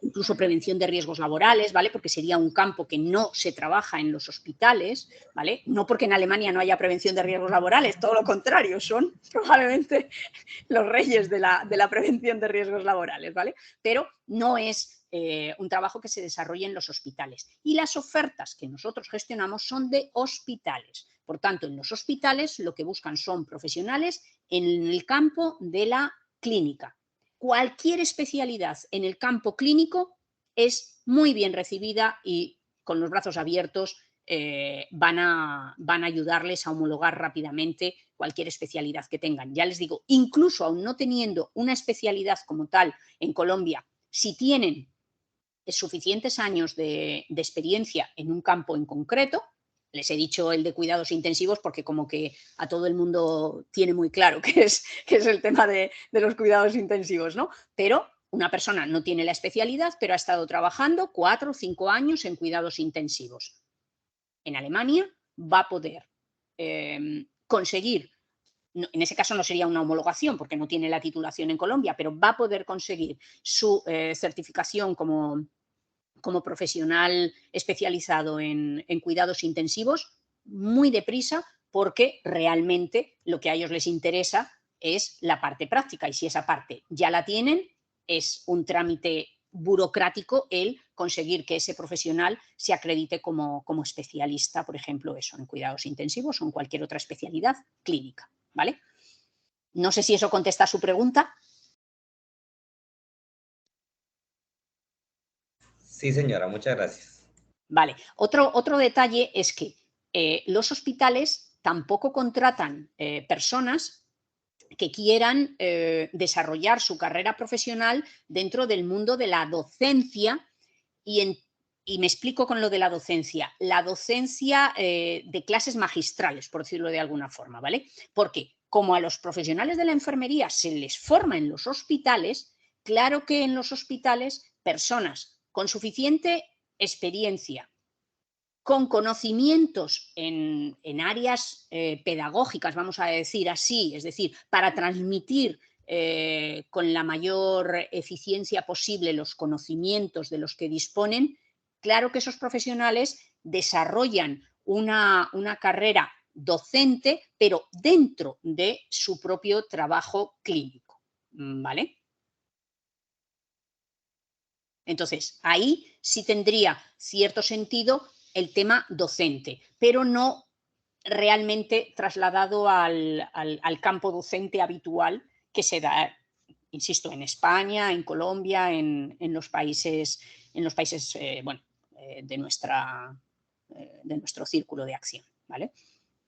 incluso prevención de riesgos laborales, ¿vale? Porque sería un campo que no se trabaja en los hospitales, ¿vale? No porque en Alemania no haya prevención de riesgos laborales, todo lo contrario, son probablemente los reyes de la prevención de riesgos laborales, ¿vale? Pero no es un trabajo que se desarrolle en los hospitales. Y las ofertas que nosotros gestionamos son de hospitales. Por tanto, en los hospitales lo que buscan son profesionales en el campo de la clínica. Cualquier especialidad en el campo clínico es muy bien recibida y con los brazos abiertos van a ayudarles a homologar rápidamente cualquier especialidad que tengan. Ya les digo, incluso aún no teniendo una especialidad como tal en Colombia, si tienen suficientes años de experiencia en un campo en concreto, les he dicho el de cuidados intensivos porque como que a todo el mundo tiene muy claro qué es el tema de los cuidados intensivos, ¿no? Pero una persona no tiene la especialidad, pero ha estado trabajando 4 o 5 años en cuidados intensivos. En Alemania va a poder conseguir, en ese caso no sería una homologación porque no tiene la titulación en Colombia, pero va a poder conseguir su certificación como profesional especializado en cuidados intensivos muy deprisa porque realmente lo que a ellos les interesa es la parte práctica y si esa parte ya la tienen es un trámite burocrático el conseguir que ese profesional se acredite como especialista, por ejemplo, eso, en cuidados intensivos o en cualquier otra especialidad clínica, ¿vale? No sé si eso contesta a su pregunta. Sí, señora, muchas gracias. Vale, otro detalle es que los hospitales tampoco contratan personas que quieran desarrollar su carrera profesional dentro del mundo de la docencia y me explico con lo de la docencia. La docencia de clases magistrales, por decirlo de alguna forma, ¿vale? Porque como a los profesionales de la enfermería se les forma en los hospitales, claro que en los hospitales personas con suficiente experiencia, con conocimientos en áreas pedagógicas, vamos a decir así, es decir, para transmitir con la mayor eficiencia posible los conocimientos de los que disponen, claro que esos profesionales desarrollan una carrera docente, pero dentro de su propio trabajo clínico, ¿vale? Entonces, ahí sí tendría cierto sentido el tema docente, pero no realmente trasladado al campo docente habitual que se da, insisto, en España, en Colombia, en los países de nuestro círculo de acción, ¿vale?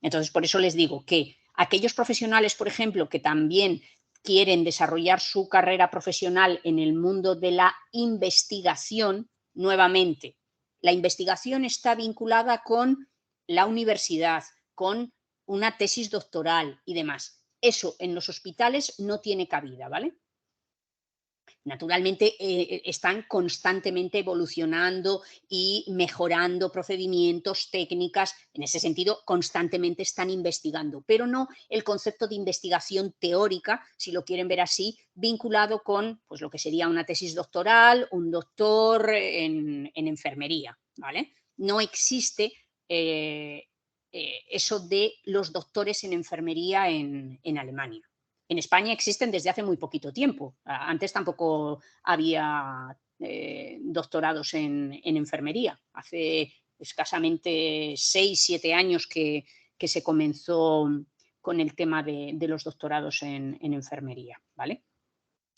Entonces, por eso les digo que aquellos profesionales, por ejemplo, que también quieren desarrollar su carrera profesional en el mundo de la investigación, nuevamente, la investigación está vinculada con la universidad, con una tesis doctoral y demás. Eso en los hospitales no tiene cabida, ¿vale? Naturalmente están constantemente evolucionando y mejorando procedimientos, técnicas, en ese sentido constantemente están investigando, pero no el concepto de investigación teórica, si lo quieren ver así, vinculado con pues, lo que sería una tesis doctoral, un doctor en enfermería, ¿vale? No existe eso de los doctores en enfermería en Alemania. En España existen desde hace muy poquito tiempo. Antes tampoco había doctorados en enfermería. Hace escasamente 6, 7 años que se comenzó con el tema de los doctorados en enfermería, ¿vale?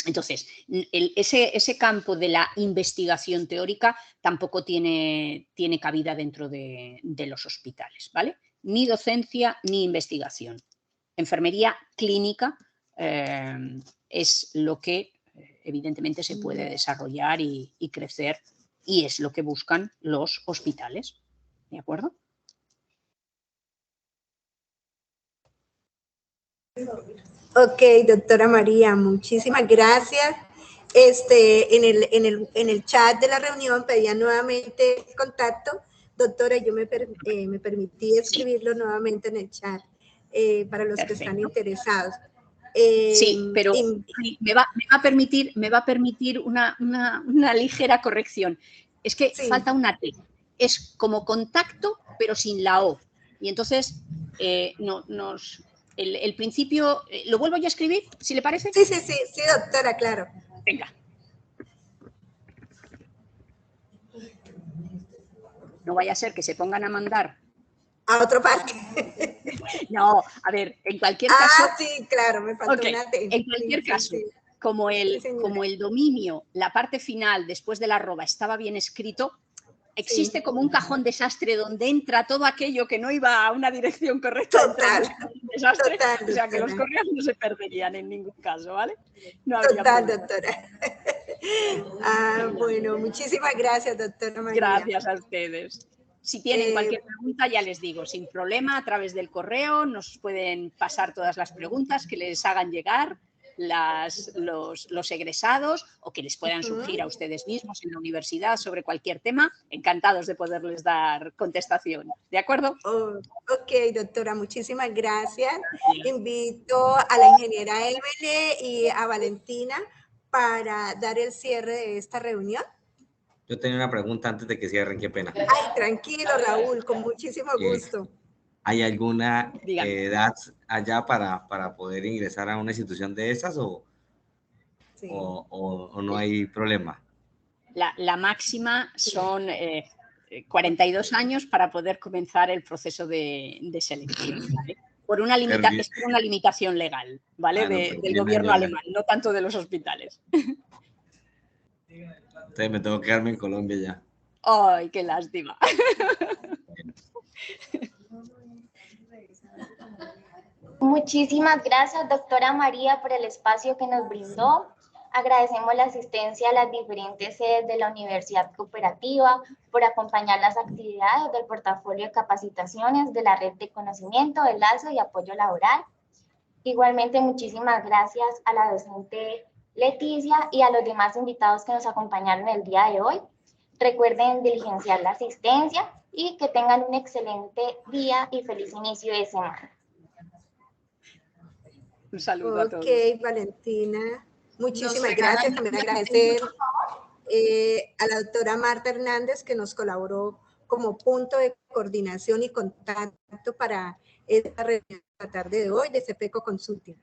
Entonces, ese campo de la investigación teórica tampoco tiene cabida dentro de los hospitales, ¿vale? Ni docencia ni investigación. enfermería clínica es lo que evidentemente se puede desarrollar y crecer, y es lo que buscan los hospitales. ¿De acuerdo? Ok, doctora María, muchísimas gracias. En el chat de la reunión pedían nuevamente contacto. Doctora, yo me permití escribirlo nuevamente en el chat para los que están interesados. Sí, pero me va a permitir una ligera corrección. Es que falta una T. Es como contacto, pero sin la O. Y entonces, el principio, ¿lo vuelvo ya a escribir, si le parece? Sí, doctora, claro. Venga. No vaya a ser que se pongan a mandar a otro parque. No, a ver, en cualquier caso. Sí, claro, me faltó una T. En cualquier caso, como el dominio, la parte final después del arroba estaba bien escrito, existe como un cajón desastre donde entra todo aquello que no iba a una dirección correcta. Total, desastre, o sea que los correos no se perderían en ningún caso, ¿vale? No habría problema. Doctora. Bueno, muchísimas gracias, doctora María. Gracias a ustedes. Si tienen cualquier pregunta, ya les digo, sin problema, a través del correo nos pueden pasar todas las preguntas que les hagan llegar los egresados o que les puedan surgir a ustedes mismos en la universidad sobre cualquier tema. Encantados de poderles dar contestación. ¿De acuerdo? Ok, doctora, muchísimas gracias. Invito a la ingeniera Évele y a Valentina para dar el cierre de esta reunión. Yo tenía una pregunta antes de que cierren, qué pena. Ay, tranquilo, Raúl, con muchísimo gusto. ¿Hay alguna edad allá para poder ingresar a una institución de esas o no hay problema? La máxima son 42 años para poder comenzar el proceso de selección, ¿vale? Por una limitación legal, ¿vale? Del gobierno alemán, no tanto de los hospitales. Entonces me tengo que quedarme en Colombia ya. ¡Ay, qué lástima! Muchísimas gracias, doctora María, por el espacio que nos brindó. Agradecemos la asistencia a las diferentes sedes de la Universidad Cooperativa por acompañar las actividades del portafolio de capacitaciones de la Red de Conocimiento, el Lazo y Apoyo Laboral. Igualmente, muchísimas gracias a la docente Leticia y a los demás invitados que nos acompañaron el día de hoy. Recuerden diligenciar la asistencia y que tengan un excelente día y feliz inicio de semana. Un saludo a todos. Ok, Valentina. Muchísimas gracias. También agradecer a la doctora Marta Hernández que nos colaboró como punto de coordinación y contacto para esta reunión de la tarde de hoy de CEPECO Consulting.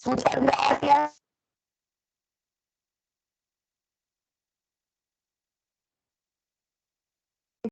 Muchas gracias.